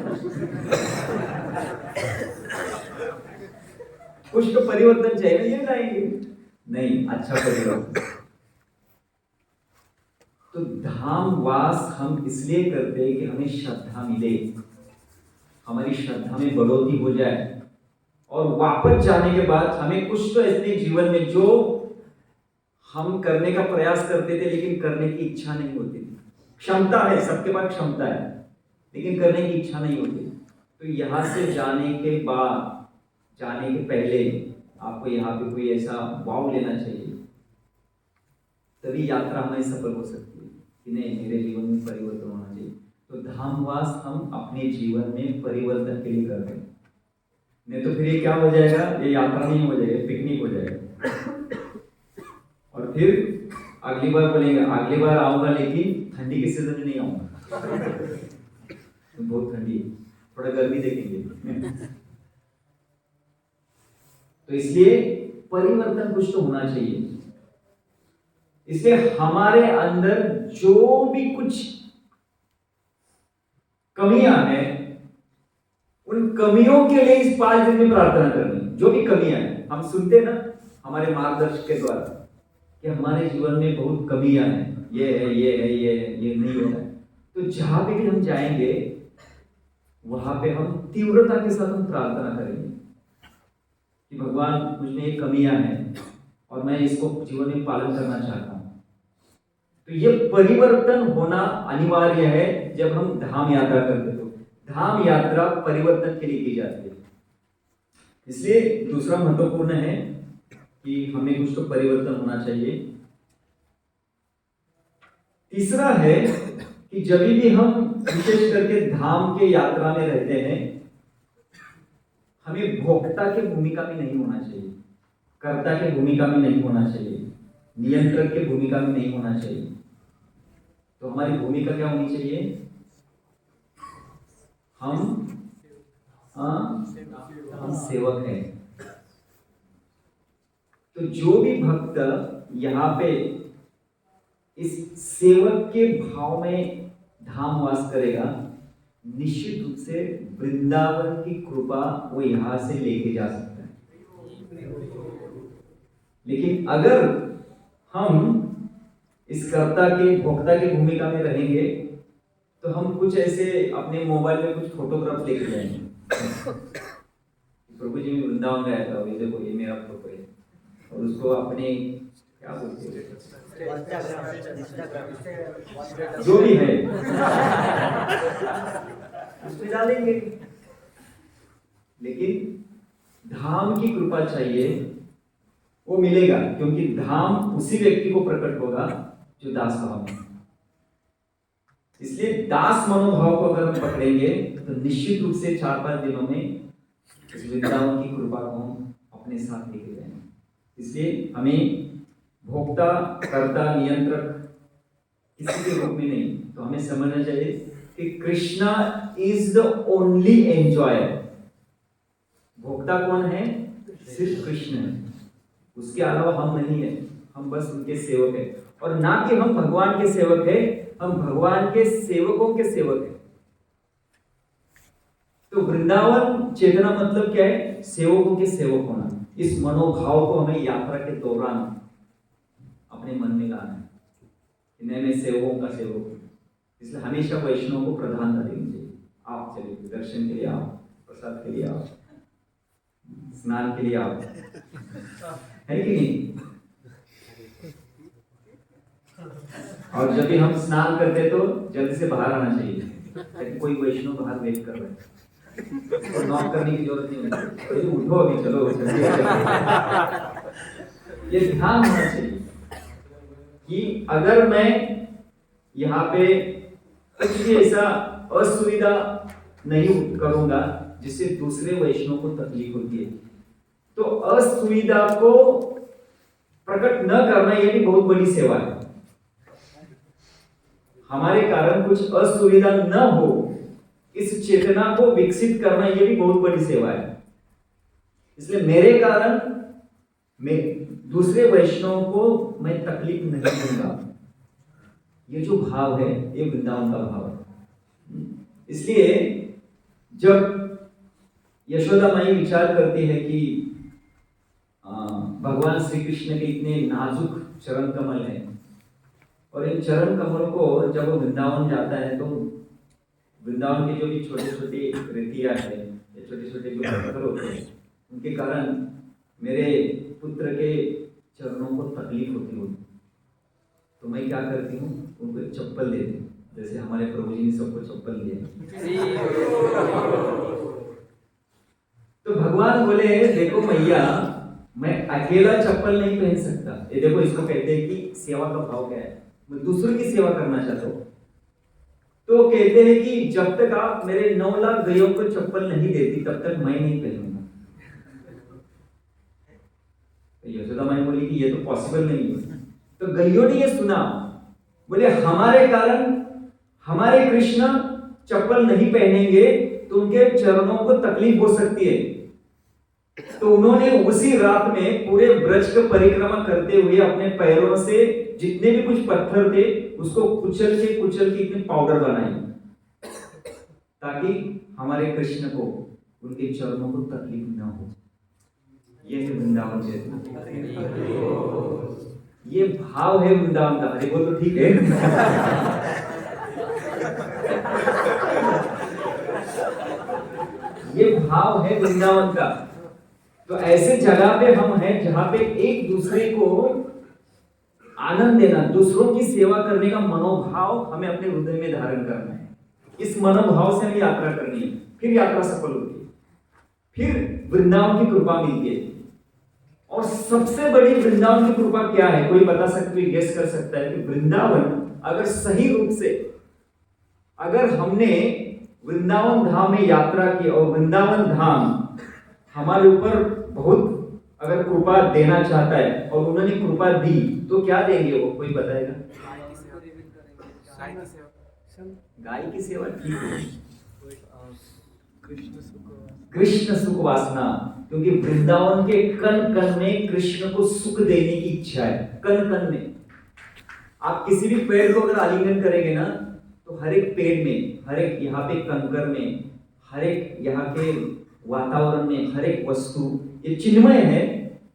Speaker 1: कुछ तो परिवर्तन चाहिए ना, ये जाएंगे नहीं, अच्छा परिवर्तन। तो धामवास हम इसलिए करते हैं कि हमें श्रद्धा मिले, हमारी श्रद्धा में बढ़ोतरी हो जाए और वापस जाने के बाद हमें कुछ तो ऐसे जीवन में जो हम करने का प्रयास करते थे लेकिन करने की इच्छा नहीं होती थी। क्षमता है, सबके पास क्षमता है, लेकिन करने की इच्छा नहीं होती। तो यहाँ से जाने के बाद, जाने के पहले आपको यहाँ पे कोई ऐसा वाव लेना चाहिए, तभी यात्रा हमें सफल हो सकती है कि नहीं, मेरे जीवन में परिवर्तन होना चाहिए। तो धामवास हम अपने जीवन में परिवर्तन के लिए कर रहे हैं, नहीं तो फिर ये क्या हो जाएगा? ये यात्रा नहीं हो जाएगा, पिकनिक हो जाएगा। और फिर अगली बार बोलेंगे अगली बार आऊंगा, लेकिन ठंडी के सीजन में नहीं आऊंगा, तो बहुत ठंडी है, थोड़ा गर्मी देखेंगे। तो इसलिए परिवर्तन कुछ तो होना चाहिए। इसलिए हमारे अंदर जो भी कुछ कमियां हैं, उन कमियों के लिए इस 5 दिन में प्रार्थना करनी। जो भी कमियां हैं, हम सुनते हैं ना हमारे मार्गदर्शक के द्वारा कि हमारे जीवन में बहुत कमियां हैं, ये है, ये है, ये नहीं हो रहा है। तो जहां पे भी हम जाएंगे वहां पे हम तीव्रता के साथ हम प्रार्थना करेंगे कि भगवान मुझमें ये कमियां हैं और मैं इसको जीवन में पालन करना चाहता हूं। तो ये परिवर्तन होना अनिवार्य है जब हम धाम यात्रा करते हैं। तो धाम यात्रा परिवर्तन के लिए की जाती है। इसलिए दूसरा महत्वपूर्ण है कि हमें कुछ तो परिवर्तन होना चाहिए। तीसरा है कि जब भी हम विशेष करके धाम के यात्रा में रहते हैं, हमें भोक्ता की भूमिका में नहीं होना चाहिए, कर्ता की भूमिका में नहीं होना चाहिए, नियंत्रक की भूमिका में नहीं होना चाहिए। तो हमारी भूमिका क्या होनी चाहिए? हम सेवक हैं। तो जो भी भक्त यहाँ पे इस सेवक के भाव में धामवास करेगा, निश्चित रूप से वृंदावन की कृपा वो यहां से लेके जा सकता है। लेकिन अगर हम इस कर्ता के भोक्ता की भूमिका में रहेंगे तो हम कुछ ऐसे अपने मोबाइल में कुछ फोटोग्राफ लेके जाएंगे। प्रभु जी में वृंदावन गया था, ये देखो ये मेरा फोटो है, और उसको अपने क्या बोलते हैं जो भी है उसमें डालेंगे। लेकिन धाम की कृपा चाहिए, वो मिलेगा, क्योंकि धाम उसी व्यक्ति को प्रकट होगा जो दास भाव में। इसलिए दास मनोभाव को अगर हम पकड़ेंगे तो निश्चित रूप से 4-5 दिनों में इस वृंदावन की कृपा को हम अपने साथ लेके जाएंगे। इसलिए हमें भोक्ता, कर्ता, नियंत्रक किसी के रूप में नहीं, तो हमें समझना चाहिए कि Krishna is the only enjoyer. भोक्ता कौन है? सिर्फ कृष्ण है, उसके अलावा हम नहीं है, हम बस उनके सेवक है। और ना कि हम भगवान के सेवक है, हम भगवान के सेवकों के सेवक है। तो वृंदावन चेतना मतलब क्या है? सेवकों के सेवक होना। इस मनोभाव को हमें यात्रा के दौरान अपने मन में लाना है कि नहीं, मैं सेवकों का सेवक हूं। इसलिए हमेशा वैष्णव को प्रधानता देनी चाहिए। आप चलिए दर्शन के लिए आओ, प्रसाद के लिए आओ, स्नान के लिए आओ, है कि नहीं? और जब भी हम स्नान करते तो जल्दी से बाहर आना चाहिए, ताकि कोई वैष्णव बाहर वेट कर रहा है और नॉक करने की जरूरत नहीं है, तो उठो अभी चलो। ये ध्यान होना चाहिए कि अगर मैं यहाँ पे कुछ भी ऐसा असुविधा नहीं करूंगा जिससे दूसरे वैष्णव को तकलीफ होती है, तो असुविधा को प्रकट न करना यह भी बहुत बड़ी सेवा है। हमारे कारण कुछ असुविधा न हो, इस चेतना को विकसित करना यह भी बहुत बड़ी सेवा है। इसलिए मेरे कारण मैं दूसरे वैष्णव को मैं तकलीफ नहीं दूंगा, ये जो भाव है ये वृंदावन का भाव है। इसलिए जब यशोदा माई विचार करती है कि भगवान श्री कृष्ण के इतने नाजुक चरण कमल हैं, और इन चरण कमल को जब वो वृंदावन जाता है तो वृंदावन के जो भी छोटे छोटे रेतियां है या छोटे छोटे जो पत्थर होते हैं, उनके कारण मेरे पुत्र के चरणों को तकलीफ होती होगी, तो मैं क्या करती हूँ, उनको एक चप्पल देती हूँ, जैसे हमारे प्रभु जी ने सबको चप्पल दिया। तो भगवान बोले, देखो मैया, मैं अकेला चप्पल नहीं पहन सकता। ये देखो, इसको कहते हैं कि सेवा का भाव क्या है, मैं दूसरों की सेवा करना चाहता हूँ। तो कहते हैं कि जब तक आप मेरे 9 लाख गैयों को चप्पल नहीं देती तब तक मैं नहीं पहनूंगा। तो यशोदा माई बोली कि ये तो पॉसिबल नहीं है। तो गैयों ने ये सुना, बोले हमारे कारण हमारे कृष्ण चप्पल नहीं पहनेंगे तो उनके चरणों को तकलीफ हो सकती है। तो उन्होंने उसी रात में पूरे ब्रज की परिक्रमा करते हुए अपने पैरों से जितने भी कुछ पत्थर थे उसको कुचल के इतने पाउडर बनाई, ताकि हमारे कृष्ण को उनके चरणों को तकलीफ ना हो। ये है वृंदावन चेतना, ये भाव है वृंदावन का। अरे बोल तो ठीक है। ये भाव है वृंदावन का। तो ऐसे जगह पे हम हैं जहां पे एक दूसरे को आनंद देना, दूसरों की सेवा करने का मनोभाव हमें अपने हृदय में धारण करना है। इस मनोभाव से हमें यात्रा करनी है, फिर यात्रा सफल होती है, फिर वृंदावन की कृपा मिलती है। और सबसे बड़ी वृंदावन की कृपा क्या है? कोई बता सकते, गेस कर सकता है कि वृंदावन अगर सही रूप से, अगर हमने वृंदावन धाम में यात्रा की और वृंदावन धाम हमारे ऊपर बहुत अगर कृपा देना चाहता है और उन्होंने कृपा दी, तो क्या देंगे वो? कोई बताएगा? गाय की सेवा, ठीक है, कृष्ण सुख वासना, क्योंकि वृंदावन के कण कण में कृष्ण को सुख देने की इच्छा है। कण कण में आप किसी भी पेड़ को अगर आलिंगन करेंगे ना, तो हर एक पेड़ में, हर एक यहाँ पे कंकर में, हर एक यहाँ के वातावरण में, हर एक वस्तु ये चिन्मय है,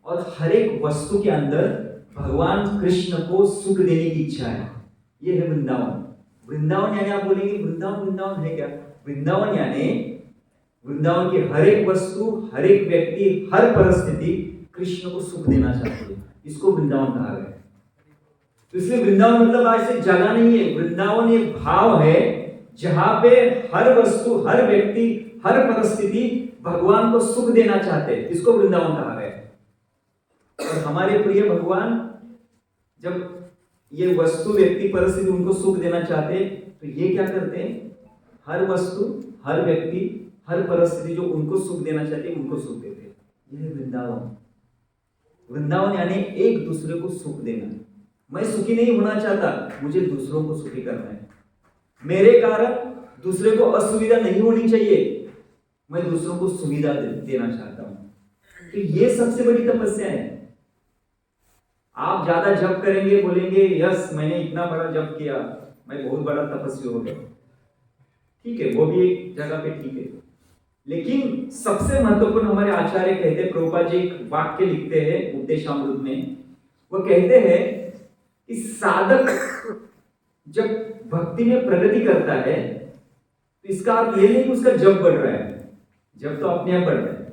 Speaker 1: और हर एक वस्तु के अंदर भगवान कृष्ण को सुख देने की इच्छा है। ये है वृंदावन। वृंदावन यानी आप बोलेंगे वृंदावन वृंदावन है क्या? वृंदावन यानी वृंदावन की हर एक वस्तु, हर एक व्यक्ति, हर परिस्थिति कृष्ण को सुख देना चाहती है। इसको वृंदावन कहा गया। तो इसलिए वृंदावन मतलब आज से जगह नहीं है। वृंदावन एक भाव है जहां पे हर वस्तु, हर व्यक्ति, हर परिस्थिति भगवान को सुख देना चाहते हैं। इसको वृंदावन कहा गया। और हमारे प्रिय भगवान जब ये वस्तु, व्यक्ति, परिस्थिति उनको सुख देना चाहते तो ये क्या करते हैं? हर वस्तु, हर व्यक्ति, हर परिस्थिति जो उनको सुख देना चाहते हैं उनको सुख देते हैं। यह है वृंदावन। वृंदावन यानी एक दूसरे को सुख देना। मैं सुखी नहीं होना चाहता, मुझे दूसरों को सुखी करना है। मेरे कारण दूसरे को असुविधा नहीं होनी चाहिए, मैं दूसरों को सुविधा देना चाहता हूं। तो ये सबसे बड़ी तपस्या है। आप ज्यादा जप करेंगे, बोलेंगे यस मैंने इतना बड़ा जप किया, मैं बहुत बड़ा तपस्वी हो गया। ठीक है, वो भी एक जगह पे ठीक है। लेकिन सबसे महत्वपूर्ण हमारे आचार्य कहते हैं, प्रभुपाद जी एक वाक्य लिखते हैं उपदेशामृत में। वो कहते हैं कि साधक जब भक्ति में प्रगति करता है तो इसका अर्थ ये नहीं कि उसका जप बढ़ रहा है। जप तो अपने आप बढ़ता है,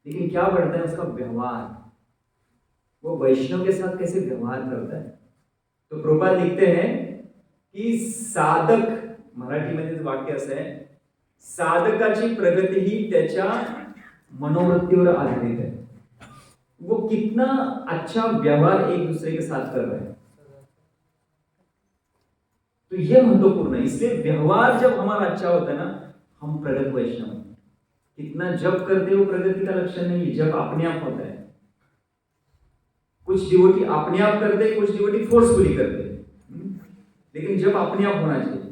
Speaker 1: लेकिन क्या बढ़ता है? उसका व्यवहार। वो वैष्णव के साथ कैसे व्यवहार करता है। तो प्रभुपाद लिखते हैं की साधक, मराठीमध्ये वाक्य असं आहे, साधकाची प्रगती ही त्याच्या मनोवृत्तीवर आधारित है। वो कितना अच्छा व्यवहार एक दूसरे के साथ कर रहा है, तो ये महत्वपूर्ण है। इसलिए व्यवहार जब हमारा अच्छा होता है ना, हम प्रगत वैष्णव। कितना जप करते हो प्रगति का लक्षण नहीं है, जब अपने आप होता है। कुछ डिवोटी अपने आप करते, कुछ डिवोटी फोर्सफुली करते, लेकिन जब अपने आप होना चाहिए।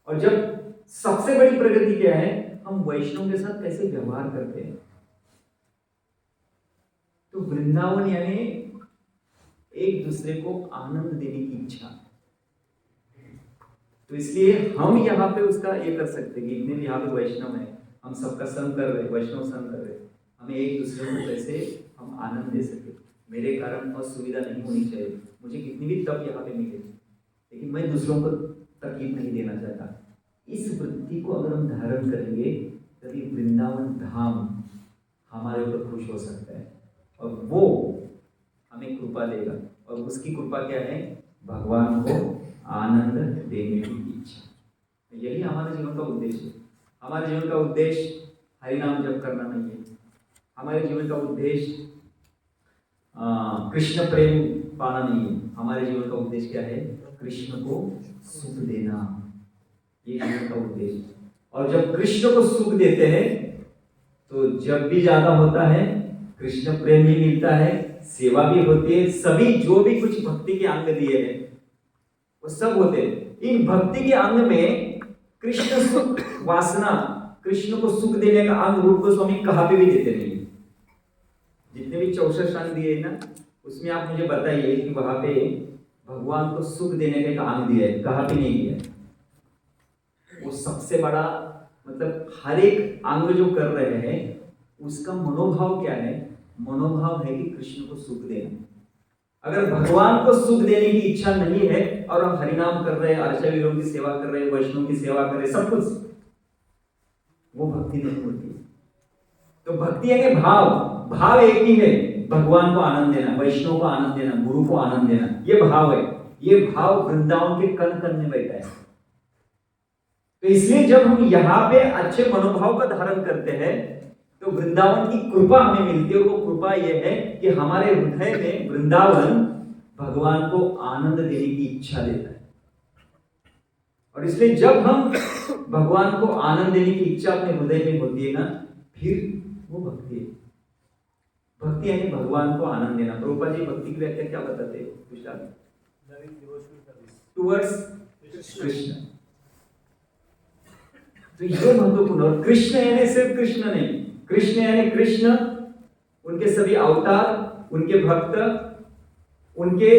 Speaker 1: और जब सबसे बड़ी प्रगति क्या है, हम वैष्णव के साथ कैसे व्यवहार करते हैं। तो वृंदावन यानी एक दूसरे को आनंद देने की इच्छा। तो इसलिए हम यहाँ पे उसका ये कर सकते हैं कि इतने भी यहाँ पे वैष्णव है, हम सबका संग कर रहे, वैष्णव संग कर रहे, हमें एक दूसरे को कैसे हम आनंद दे सके। मेरे कारण असुविधा नहीं होनी चाहिए, मुझे कितनी भी तप यहाँ पे मिले, लेकिन मैं दूसरों को तकलीफ नहीं देना चाहता। इस वृत्ति को अगर हम धारण करेंगे तभी वृंदावन धाम हमारे ऊपर खुश हो सकता है और वो हमें कृपा देगा। और उसकी कृपा क्या है? भगवान को आनंद देने की इच्छा। यही हमारे जीवन का उद्देश्य है। हमारे जीवन का उद्देश्य हरिनाम जप करना नहीं है। हमारे जीवन का उद्देश्य कृष्ण प्रेम पाना नहीं है। हमारे जीवन का उद्देश्य क्या है? कृष्ण को सुख देना, ये जीवन का उद्देश्य। और जब कृष्ण को सुख देते हैं तो जब भी ज्यादा होता है, कृष्ण प्रेम भी मिलता है, सेवा भी होती है, सभी जो भी कुछ भक्ति के अंग दिए हैं वो सब होते हैं। इन भक्ति के अंग में कृष्ण सुख वासना, कृष्ण को सुख देने का अंग रूप गोस्वामी कहाँ पे भी देते नहीं। जितने भी 64 अंग दिए हैं ना, उसमें आप मुझे बताइए कि वहां पे भगवान को सुख देने का अंग दिया है, कहाँ पे नहीं दिया है। वो सबसे बड़ा मतलब हर एक अंग जो कर रहे हैं उसका मनोभाव क्या है? मनोभाव है कि कृष्ण को सुख देना। अगर भगवान को सुख देने की इच्छा नहीं है और हम हरिनाम कर रहे हैं, अर्चा वीरों की सेवा कर रहे हैं, वैष्णव की सेवा कर रहे हैं, सब कुछ, वो भक्ति नहीं होती। तो भक्ति है कि भाव, भाव एक ही है, भगवान को आनंद देना, वैष्णव को आनंद देना, गुरु को आनंद देना, ये भाव है। ये भाव वृंदावन के कण कण में बैठा है। तो इसलिए जब हम यहाँ पे अच्छे मनोभाव का धारण करते हैं तो वृंदावन की कृपा हमें मिलती है। और वो कृपा ये है कि हमारे हृदय में वृंदावन भगवान को आनंद देने की इच्छा देता है। और इसलिए जब हम भगवान को आनंद देने की इच्छा अपने हृदय में होती है ना, फिर वो भक्ति है। भक्ति यानी भगवान को आनंद देना। प्रभुपाद जी भक्ति की व्याख्या क्या बताते हैं? टुवर्ड्स कृष्ण। तो ये महत्वपूर्ण। और कृष्ण यानी सिर्फ कृष्ण नहीं, कृष्ण यानी कृष्ण, उनके सभी अवतार, उनके भक्त, उनके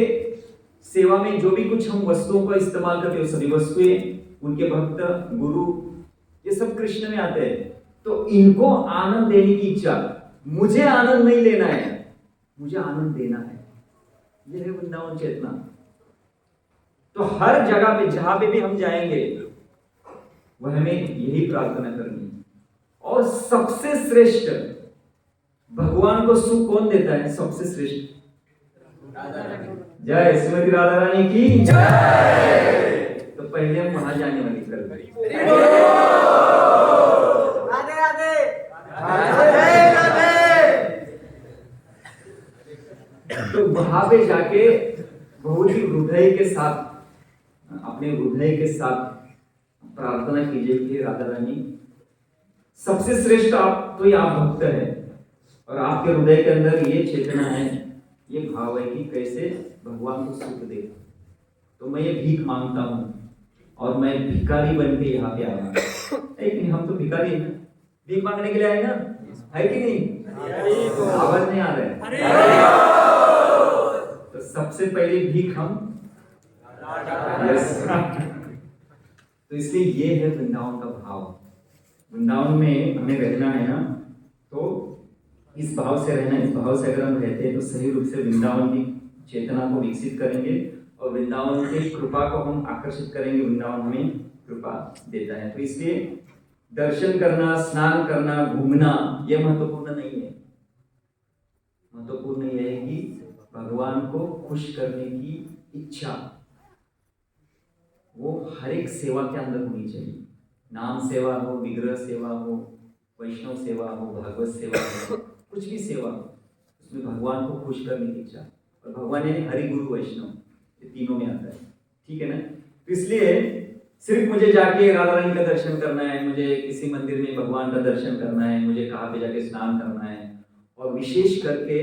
Speaker 1: सेवा में जो भी कुछ हम वस्तुओं का इस्तेमाल करते हैं, सभी वस्तुएं, उनके भक्त, गुरु, ये सब कृष्ण में आते हैं। तो इनको आनंद देने की इच्छा, मुझे आनंद नहीं लेना है, मुझे आनंद देना है, ये है वृंदावन चेतना। तो हर जगह पे जहां पे भी हम जाएंगे वह हमें यही प्रार्थना करनी है। और सबसे श्रेष्ठ भगवान को सुख कौन देता है? सबसे श्रेष्ठ जय श्रीमती राधा रानी की जय। तो पहले हम वहां जाने वाली कर तो वहां पे जाके बहुत ही हृदय के साथ, अपने हृदय के साथ प्रार्थना कीजिए कि राधा रानी सबसे श्रेष्ठ आप तो, ये आप भक्त है और आपके हृदय के अंदर ये चेतना है, ये भाव है कि कैसे भगवान को सुख दे। तो मैं ये भीख मांगता हूँ और मैं भिखारी बन के यहाँ पे आया। लेकिन हम तो भिखारी हैं, भीख मांगने के लिए आए ना, है कि नहीं? आवाज नहीं आ रहा है। तो सबसे पहले भीख हम, तो इसलिए ये है वृंदावन का भाव। वृंदावन में हमें रहना है ना, तो इस भाव से रहना, इस भाव से अगर हम रहते हैं तो सही रूप से वृंदावन की चेतना को विकसित करेंगे और वृंदावन की कृपा को हम आकर्षित करेंगे। वृंदावन हमें कृपा देता है। तो इसलिए दर्शन करना, स्नान करना, घूमना यह महत्वपूर्ण नहीं है। महत्वपूर्ण यह है कि भगवान को खुश करने की इच्छा वो हर एक सेवा के अंदर होनी चाहिए। नाम सेवा हो, विग्रह सेवा हो, वैष्णव सेवा हो, भागवत सेवा हो, कुछ भी सेवा हो, उसमें भगवान को खुश करने की इच्छा। और भगवान यानी हरि, गुरु, वैष्णव, ये तीनों में आता है। ठीक है ना? तो इसलिए सिर्फ मुझे जाके राधा रानी का दर्शन करना है, मुझे किसी मंदिर में भगवान का दर्शन करना है, मुझे कहाँ पे जाके स्नान करना है। और विशेष करके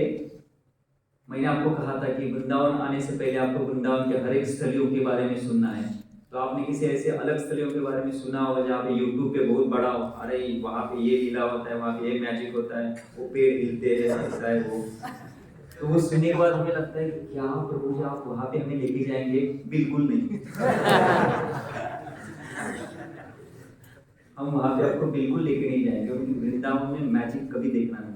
Speaker 1: मैंने आपको कहा था कि वृंदावन आने से पहले आपको वृंदावन के हर एक स्थलियों के बारे में सुनना है। तो आपने किसी ऐसे अलग स्थलियों के बारे में सुना होगा जहाँ पे यूट्यूब पे बहुत बड़ा हो, अरे वहाँ पे ये लीला होता है, वहाँ पे ये मैजिक होता है, वो पेड़ हिलते हैं, ऐसा है वो। तो वो सुनने के बाद हमें लगता है कि क्या प्रभु जी आप वहाँ पे हमें लेके जाएंगे? बिल्कुल नहीं। हम वहाँ पे आपको बिल्कुल लेके नहीं जाएंगे, क्योंकि वृंदावन में मैजिक कभी देखना नहीं है।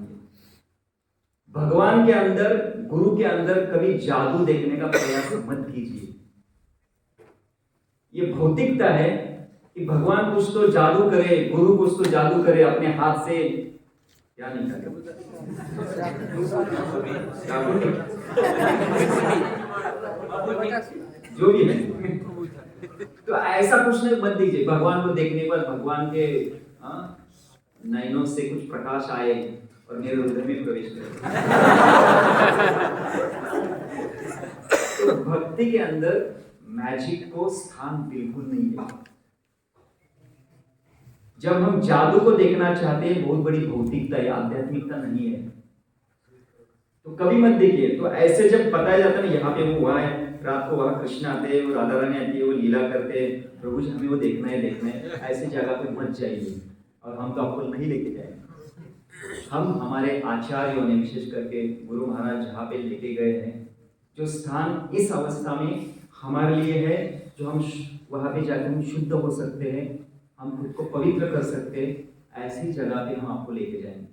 Speaker 1: भगवान के अंदर, गुरु के अंदर कभी जादू देखने का प्रयास मत कीजिए। ये भौतिकता है कि भगवान कुछ तो जादू करे, गुरु कुछ तो जादू करे अपने हाथ से, क्या नहीं करे, जो भी है। तो ऐसा कुछ नहीं मत दीजिए। भगवान को देखने पर भगवान के नयनों से कुछ प्रकाश आए और मेरे हृदय में प्रवेश करे। तो भक्ति के अंदर मैजिक को स्थान बिल्कुल नहीं है। जब हम जादू को देखना चाहते हैं, बहुत बड़ी भौतिकता है, आध्यात्मिकता नहीं है, तो कभी मत देखिए। तो ऐसे जब बताया जाता है ना, यहाँ पे वो हुआ है, रात को वहां कृष्ण आते हैं, वो राधा रानी आती है, वो लीला करते हैं, प्रभु जी हमें वो देखना है, देखना है, ऐसी जगह पे मत जाइए। और हम तो आपको नहीं लेके जाएंगे। हम हमारे आचार्यों ने, विशेष करके गुरु महाराज जहाँ पे लेके गए हैं, जो स्थान इस अवस्था में हमारे लिए है, जो हम वहाँ पे जाकर हम शुद्ध हो सकते हैं, हम खुद को पवित्र कर सकते हैं, ऐसी जगह पे हम आपको लेके जाएंगे।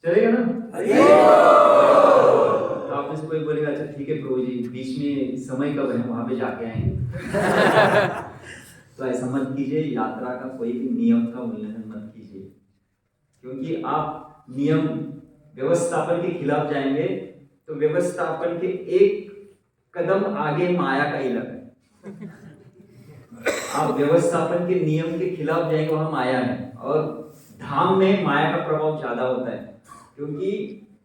Speaker 1: चलेगा ना? तो आप इसको कोई बोलेगा अच्छा ठीक है प्रभु जी, बीच में समय कब है, वहाँ पे जाके आएंगे। तो ऐसा मत कीजिए। यात्रा का कोई भी नियम का उल्लंघन मत कीजिए, क्योंकि आप नियम व्यवस्थापन के खिलाफ जाएंगे तो व्यवस्थापन के एक कदम आगे माया का इलाका है। आप व्यवस्थापन के नियम के खिलाफ जाएंगे, वहां माया है। और धाम में माया का प्रभाव ज्यादा होता है, क्योंकि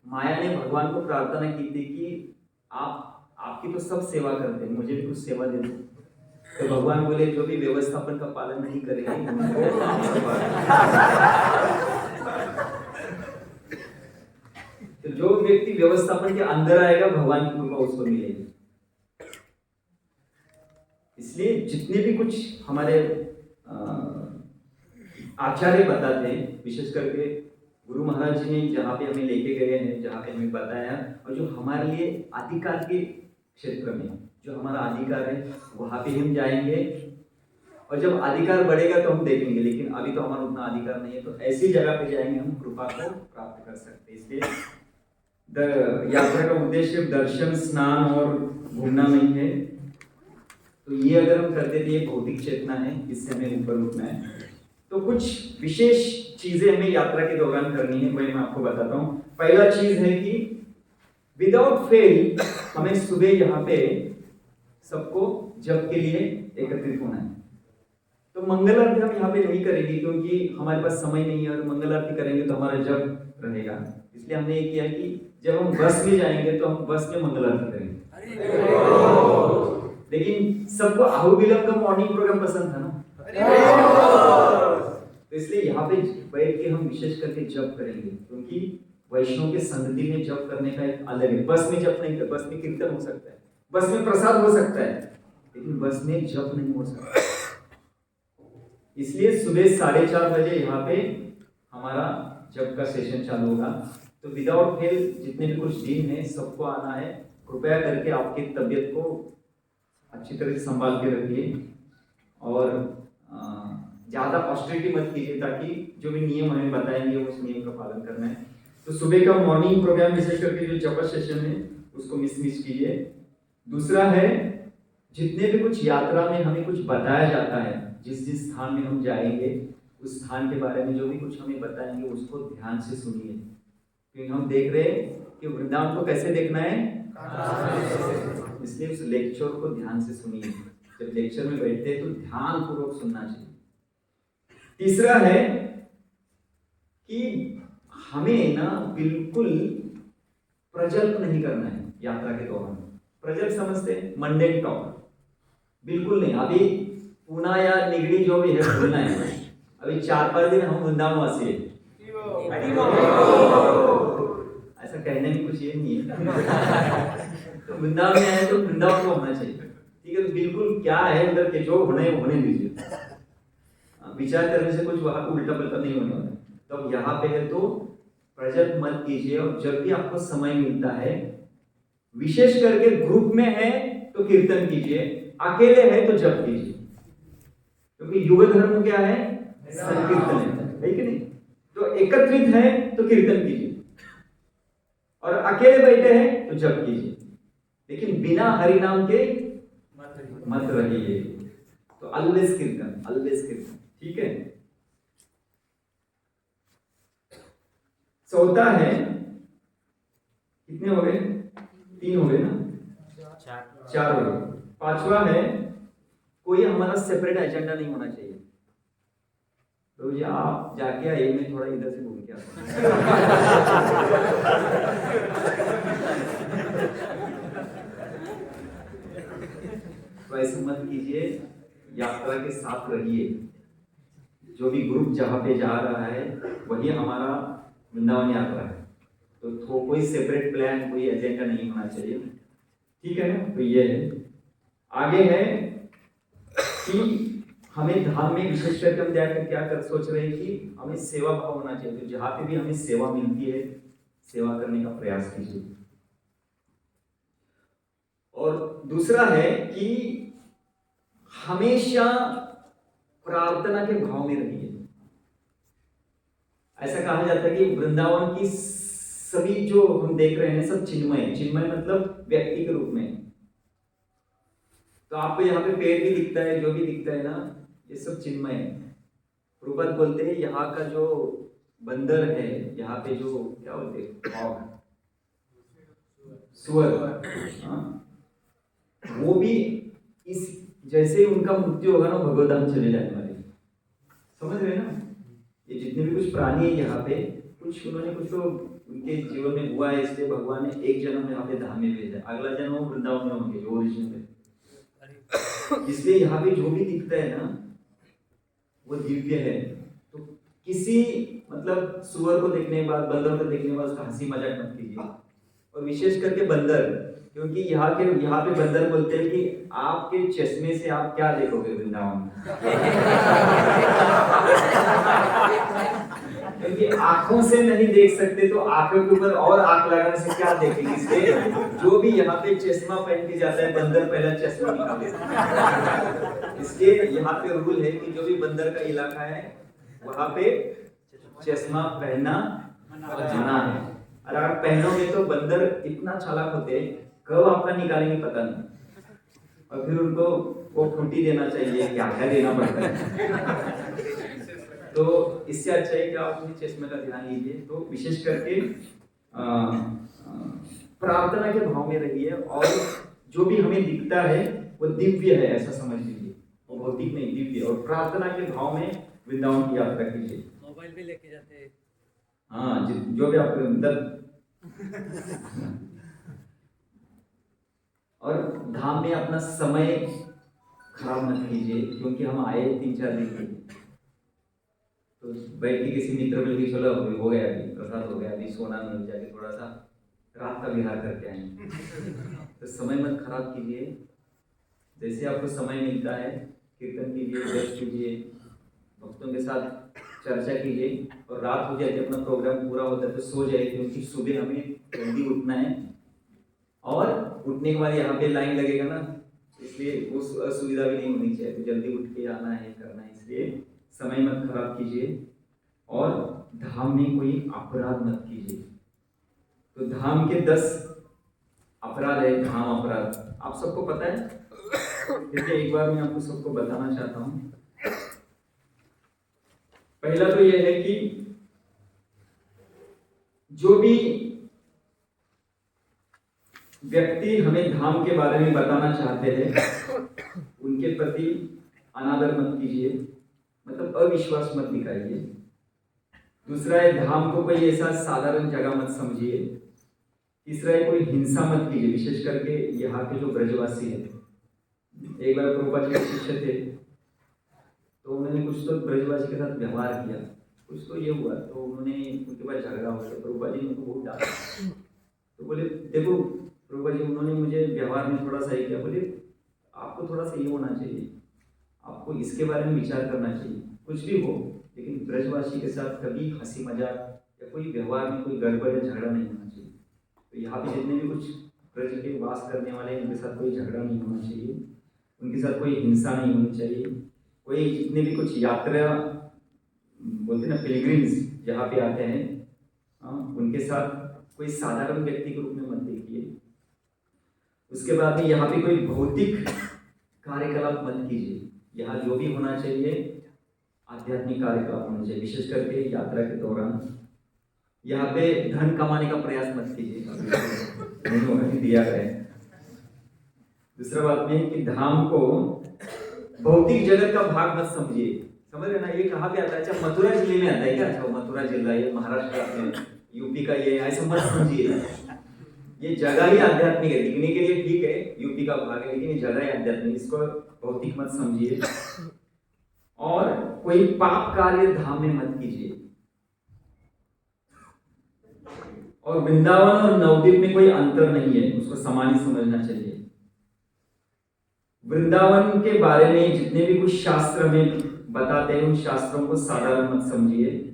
Speaker 1: माया ने भगवान को प्रार्थना की थी कि आपकी तो सब सेवा करते हैं, मुझे भी कुछ सेवा दे दो। तो भगवान बोले जो भी व्यवस्थापन का पालन नहीं करेगा तो जो व्यक्ति व्यवस्थापन के अंदर आएगा, भगवान की कृपा उसको मिलेगी। इसलिए जितने भी कुछ हमारे आचार्य बताते हैं, विशेष करके गुरु महाराज जी ने जहाँ पे हमें लेके गए हैं, जहाँ पे हमें बताया, और जो हमारे लिए अधिकार के क्षेत्र में जो हमारा अधिकार है, वहाँ पे हम जाएंगे। और जब अधिकार बढ़ेगा तो हम देखेंगे, लेकिन अभी तो हमारा उतना अधिकार नहीं है, तो ऐसी जगह पे जाएंगे हम कृपा को प्राप्त कर सकते हैं। इसलिए यात्रा का उद्देश्य सिर्फ दर्शन, स्नान और घूमना नहीं है। तो ये अगर हम करते थे, ये भौतिक चेतना है, इससे हमें ऊपर उठना है। तो कुछ विशेष चीजें हमें यात्रा के दौरान करनी है, वही मैं आपको बताता हूँ। पहला चीज है कि विदाउट फेल हमें सुबह यहाँ पे सबको जप के लिए एकत्रित होना है। तो मंगल आरती हम यहाँ पे नहीं करेंगे क्योंकि हमारे पास समय नहीं है, और मंगल आरती करेंगे तो हमारा जप रहेगा। इसलिए हमने ये किया कि जब हम बस में जाएंगे तो हम बस में मंगल आरती करेंगे। लेकिन सबको आहू विलम का मॉर्निंग प्रोग्राम पसंद था ना, तो इसलिए यहाँ पे बैठ के हम विशेष करके जप करेंगे, क्योंकि वैष्णव के संगति में जप करने का एक अलग है। बस में जप नहीं कर, बस में कीर्तन हो सकता है, बस में प्रसाद हो सकता है, लेकिन बस में जप नहीं हो सकता। इसलिए सुबह 4:30 बजे यहाँ पे हमारा जप का सेशन चालू होगा। तो विदाउट फेल जितने भी कुछ दिन है सबको आना है। कृपया करके आपकी तबीयत को अच्छी तरह से संभाल के रखिए और ज़्यादा ऑस्टेरिटी मत कीजिए, ताकि जो भी नियम हमें बताएंगे उस नियम का पालन करना है। तो सुबह का मॉर्निंग प्रोग्राम विशेष करके जो जप सेशन है उसको मिस कीजिए। दूसरा है, जितने भी कुछ यात्रा में हमें कुछ बताया जाता है, जिस जिस स्थान में हम जाएंगे उस स्थान के बारे में जो भी कुछ हमें बताएंगे उसको ध्यान से सुनिए, क्योंकि हम देख रहे हैं कि वृंदावन को कैसे देखना है, इसलिए उस लेक्चर को ध्यान से सुनिए। जब लेक्चर में बैठते हैं तो ध्यान पूर्वक सुनना चाहिए। तीसरा है कि हमें ना बिल्कुल प्रजल्प नहीं करना है यात्रा के दौरान। प्रजल्प समझते हैं, मंडेन टॉक, बिल्कुल नहीं। अभी पूना या निगड़ी जो भी है बोलना है। अभी 4-5 दिन हम वृंदावन वासी है, ऐसा कहने में कुछ ये नहीं है। तो वृंदावन में आए तो वृंदावन को होना चाहिए, ठीक है। तो बिल्कुल क्या है उधर के जो होने होने दीजिए, विचार करने से कुछ वहां को उल्टा पलटा नहीं होने वाला। तो अब यहाँ पे है तो प्रजल्प मत कीजिए, और जब भी आपको समय मिलता है, विशेष करके ग्रुप में है तो कीर्तन कीजिए, अकेले है तो जप कीजिए, क्योंकि युग धर्म क्या है, संकीर्तन है कि नहीं। तो एकत्रित है तो कीर्तन कीजिए, और अकेले बैठे हैं तो जप कीजिए, लेकिन बिना हरि नाम के मत रहिए। तो ऑलवेज कीर्तन, ऑलवेज कीर्तन, ठीक है। चौथा है, कितने हो गए, 3 हो गए ना, 4 हो गए। 5वां है, कोई हमारा सेपरेट एजेंडा नहीं होना चाहिए। तो ये आप जाके आइए, मैं थोड़ा इधर से घूम के आता तो ऐसे मत कीजिए, यात्रा के साथ रहिए। जो भी ग्रुप जहाँ पे जा रहा है वही हमारा वृंदावन यात्रा है। तो कोई सेपरेट प्लान, कोई एजेंडा नहीं होना चाहिए, ठीक है ना। तो ये है। आगे है कि हमें धाम में विशेष करके हम क्या कर सोच रहे हैं कि हमें सेवा भाव होना चाहिए। तो जहाँ पे भी हमें सेवा मिलती है, सेवा करने का प्रयास कीजिए। और दूसरा है कि हमेशा प्रार्थना के भाव में रहिए। ऐसा कहा जाता है कि वृंदावन की सभी जो हम देख रहे हैं सब चिन्मय, चिन्मय मतलब व्यक्ति के रूप में। तो आपको यहाँ पे पेड़ भी दिखता है, जो भी दिखता है ना, ये सब चिन्मय है। प्रभुपाद बोलते हैं यहाँ का जो बंदर है, यहाँ पे जो क्या बोलते हैं, सुअर, वो भी इस जैसे उनका मृत्यु होगा ना, भगवतधाम चले जाने वाले। समझ रहे ना। ये जितने भी कुछ प्राणी है यहाँ पे, कुछ उन्होंने कुछ तो उनके जीवन में हुआ है, इसलिए भगवान ने एक जन्म यहाँ पे धाम में भेजा, अगला जन्म वो वृंदावन में होंगे, जो ओरिजिनल है। इसलिए यहाँ पे जो भी दिखता है ना वो दिव्य है। तो किसी मतलब सुअर को देखने के बाद, बंदर को देखने के बाद उसका हंसी मजाक मत कीजिए, और विशेष करके बंदर, क्योंकि यहाँ पे बंदर बोलते हैं कि आपके चश्मे से आप क्या देखोगे वृंदावन में। क्योंकि आंखों से नहीं देख सकते तो आंखों के ऊपर और आंख लगाने से क्या देखेंगे। इसलिए जो भी यहाँ पे चश्मा पहन के जाता है, बंदर पहला चश्मा निकालेगा। इसलिए यहाँ पे रूल है कि जो भी बंदर का इलाका है वहां पे चश्मा पहनना मना है। और आप पहनोगे तो बंदर इतना चालाक होते हैं, कब आपका निकालेंगे पता नहीं, और फिर उनको वो फ्रूटी देना चाहिए, क्या क्या देना पड़ता है। तो इससे अच्छा है कि आप अपने चश्मे का ध्यान लीजिए। तो विशेष करके प्रार्थना के भाव में रहिए, और जो भी हमें दिखता है वो दिव्य है ऐसा समझ लीजिए, वो भौतिक नहीं, दिव्य। और प्रार्थना के भाव में वृंदावन की यात्रा कीजिए।
Speaker 2: मोबाइल भी लेके जाते हैं।
Speaker 1: हाँ, जो भी आपको मतलब और धाम में अपना समय खराब मत कीजिए, क्योंकि हम आए 3-4 दिन के लिए, तो बैठ के किसी मित्र मिल के चलो अभी हो गया, अभी प्रसाद हो गया, अभी सोना मिल जाके थोड़ा सा रात का विहार करके आएंगे। तो समय मत खराब कीजिए। जैसे आपको समय मिलता है कीर्तन कीजिए, जप कीजिए, भक्तों के साथ चर्चा कीजिए, और रात हो जाती है, अपना प्रोग्राम पूरा होता है तो सो जाए, क्योंकि सुबह हमें जल्दी उठना है, और उठने के बाद यहाँ पे लाइन लगेगा ना, इसलिए उस असुविधा भी नहीं होनी चाहिए, तो जल्दी उठ के आना है, करना है। इसलिए समय मत खराब कीजिए, और धाम में कोई अपराध मत कीजिए। तो धाम के 10 अपराध है, धाम अपराध आप सबको पता है, इसलिए एक बार मैं आपको सबको बताना चाहता हूँ। पहला तो यह है कि जो भी व्यक्ति हमें धाम के बारे में बताना चाहते हैं उनके प्रति अनादर मत कीजिए, मतलब अविश्वास मत दिखाइए। दूसरा है, धाम को कोई ऐसा साधारण जगह मत समझिए। तीसरा है, कोई हिंसा मत कीजिए, विशेष करके यहाँ के जो ब्रजवासी है। एक बार प्रभुपाद जी के शिष्य थे, तो उन्होंने कुछ तो ब्रजवासी के साथ व्यवहार किया, कुछ तो ये हुआ, तो उन्होंने उनके पास झगड़ा हो गया, प्रभुपाद जी ने उनको बहुत डांटा। तो बोले देखो प्रभुपाद जी, उन्होंने मुझे व्यवहार में थोड़ा सा ही किया, बोले आपको थोड़ा सा ये होना चाहिए, आपको इसके बारे में विचार करना चाहिए, कुछ भी हो लेकिन ब्रजवासी के साथ कभी हंसी मजाक या कोई व्यवहार में कोई गड़बड़ या झगड़ा नहीं होना चाहिए। तो यहाँ पे जितने भी कुछ ब्रज के वास करने वाले हैं, उनके साथ कोई झगड़ा नहीं होना चाहिए, उनके साथ कोई हिंसा नहीं होनी चाहिए। कोई जितने भी कुछ यात्रा बोलते हैं ना, पिलग्रिम्स जहाँ पे आते हैं, उनके साथ कोई साधारण व्यक्ति के रूप में मत देखिए। उसके बाद में यहाँ पे कोई भौतिक कार्यकलाप मत कीजिए। यहाँ जो भी होना चाहिए आध्यात्मिक कार्यकलाप होना चाहिए, विशेष करके यात्रा के दौरान। यहाँ पे धन कमाने का प्रयास मत कीजिए, नहीं होगा दिया गया। दूसरा बात में कि धाम को भौतिक जगत का भाग मत समझिए। समझ रहे ना, ये कहाँ पे आता है? अच्छा, मथुरा जिले में आता है क्या? अच्छा, मथुरा जिला ये महाराष्ट्र में, यूपी का ये, ऐसा मत समझिए। ये जगह ही आध्यात्मिक है, दिखने के लिए ठीक है, यूपी का भाग है, लेकिन ये जगह ही आध्यात्मिक, इसको भौतिक मत समझिए। और कोई पाप कार्य धाम में मत कीजिए। और वृंदावन और नवद्वीप में कोई अंतर नहीं है, उसको समान ही समझना चाहिए। वृंदावन के बारे में जितने भी कुछ शास्त्र में बताते हैं, उन शास्त्रों को साधारण मत समझिए।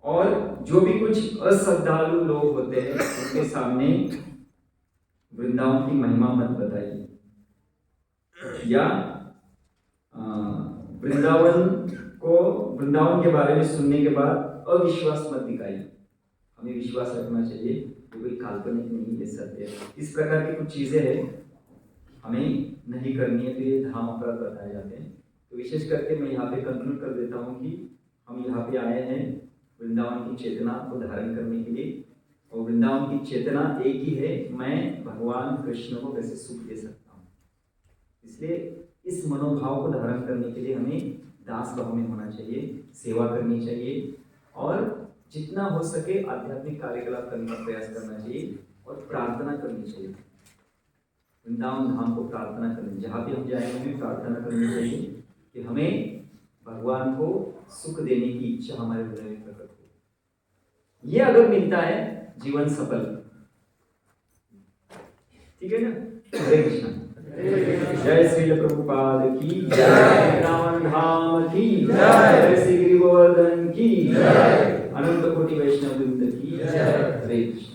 Speaker 1: और जो भी कुछ अश्रद्धालु लोग होते हैं उनके सामने वृंदावन की महिमा मत बताइए, या वृंदावन के बारे में सुनने के बाद अविश्वास मत दिखाइए। हमें विश्वास रखना चाहिए कि कोई काल्पनिक नहीं, ये सत्य है। इस प्रकार की कुछ चीजें हैं हमें नहीं करनी है, तो ये धाम अपराध बताए जाते हैं। तो विशेष करके मैं यहाँ पे कंक्लूड कर देता हूँ कि हम यहाँ पे आए हैं वृंदावन की चेतना को धारण करने के लिए, और वृंदावन की चेतना एक ही है, मैं भगवान कृष्ण को कैसे सुख दे सकता हूँ। इसलिए इस मनोभाव को धारण करने के लिए हमें दास भाव में होना चाहिए, सेवा करनी चाहिए, और जितना हो सके आध्यात्मिक कार्यकलाप करने का प्रयास करना चाहिए, और प्रार्थना करनी चाहिए। वृंदावन धाम को प्रार्थना करनी, जहाँ भी हम जाएंगे हमें प्रार्थना करनी चाहिए कि हमें भगवान को सुख देने की इच्छा हमारे हृदय में प्रकट हो। ये अगर मिलता है जीवन सफल। ठीक है ना? हरे कृष्ण। जय श्री प्रभुपाद की जय, वृंदावन धाम की जय, श्री गिरि गोवर्धन की जय, अनंत कोटि वैष्णव वृंद की जय। हरे कृष्ण।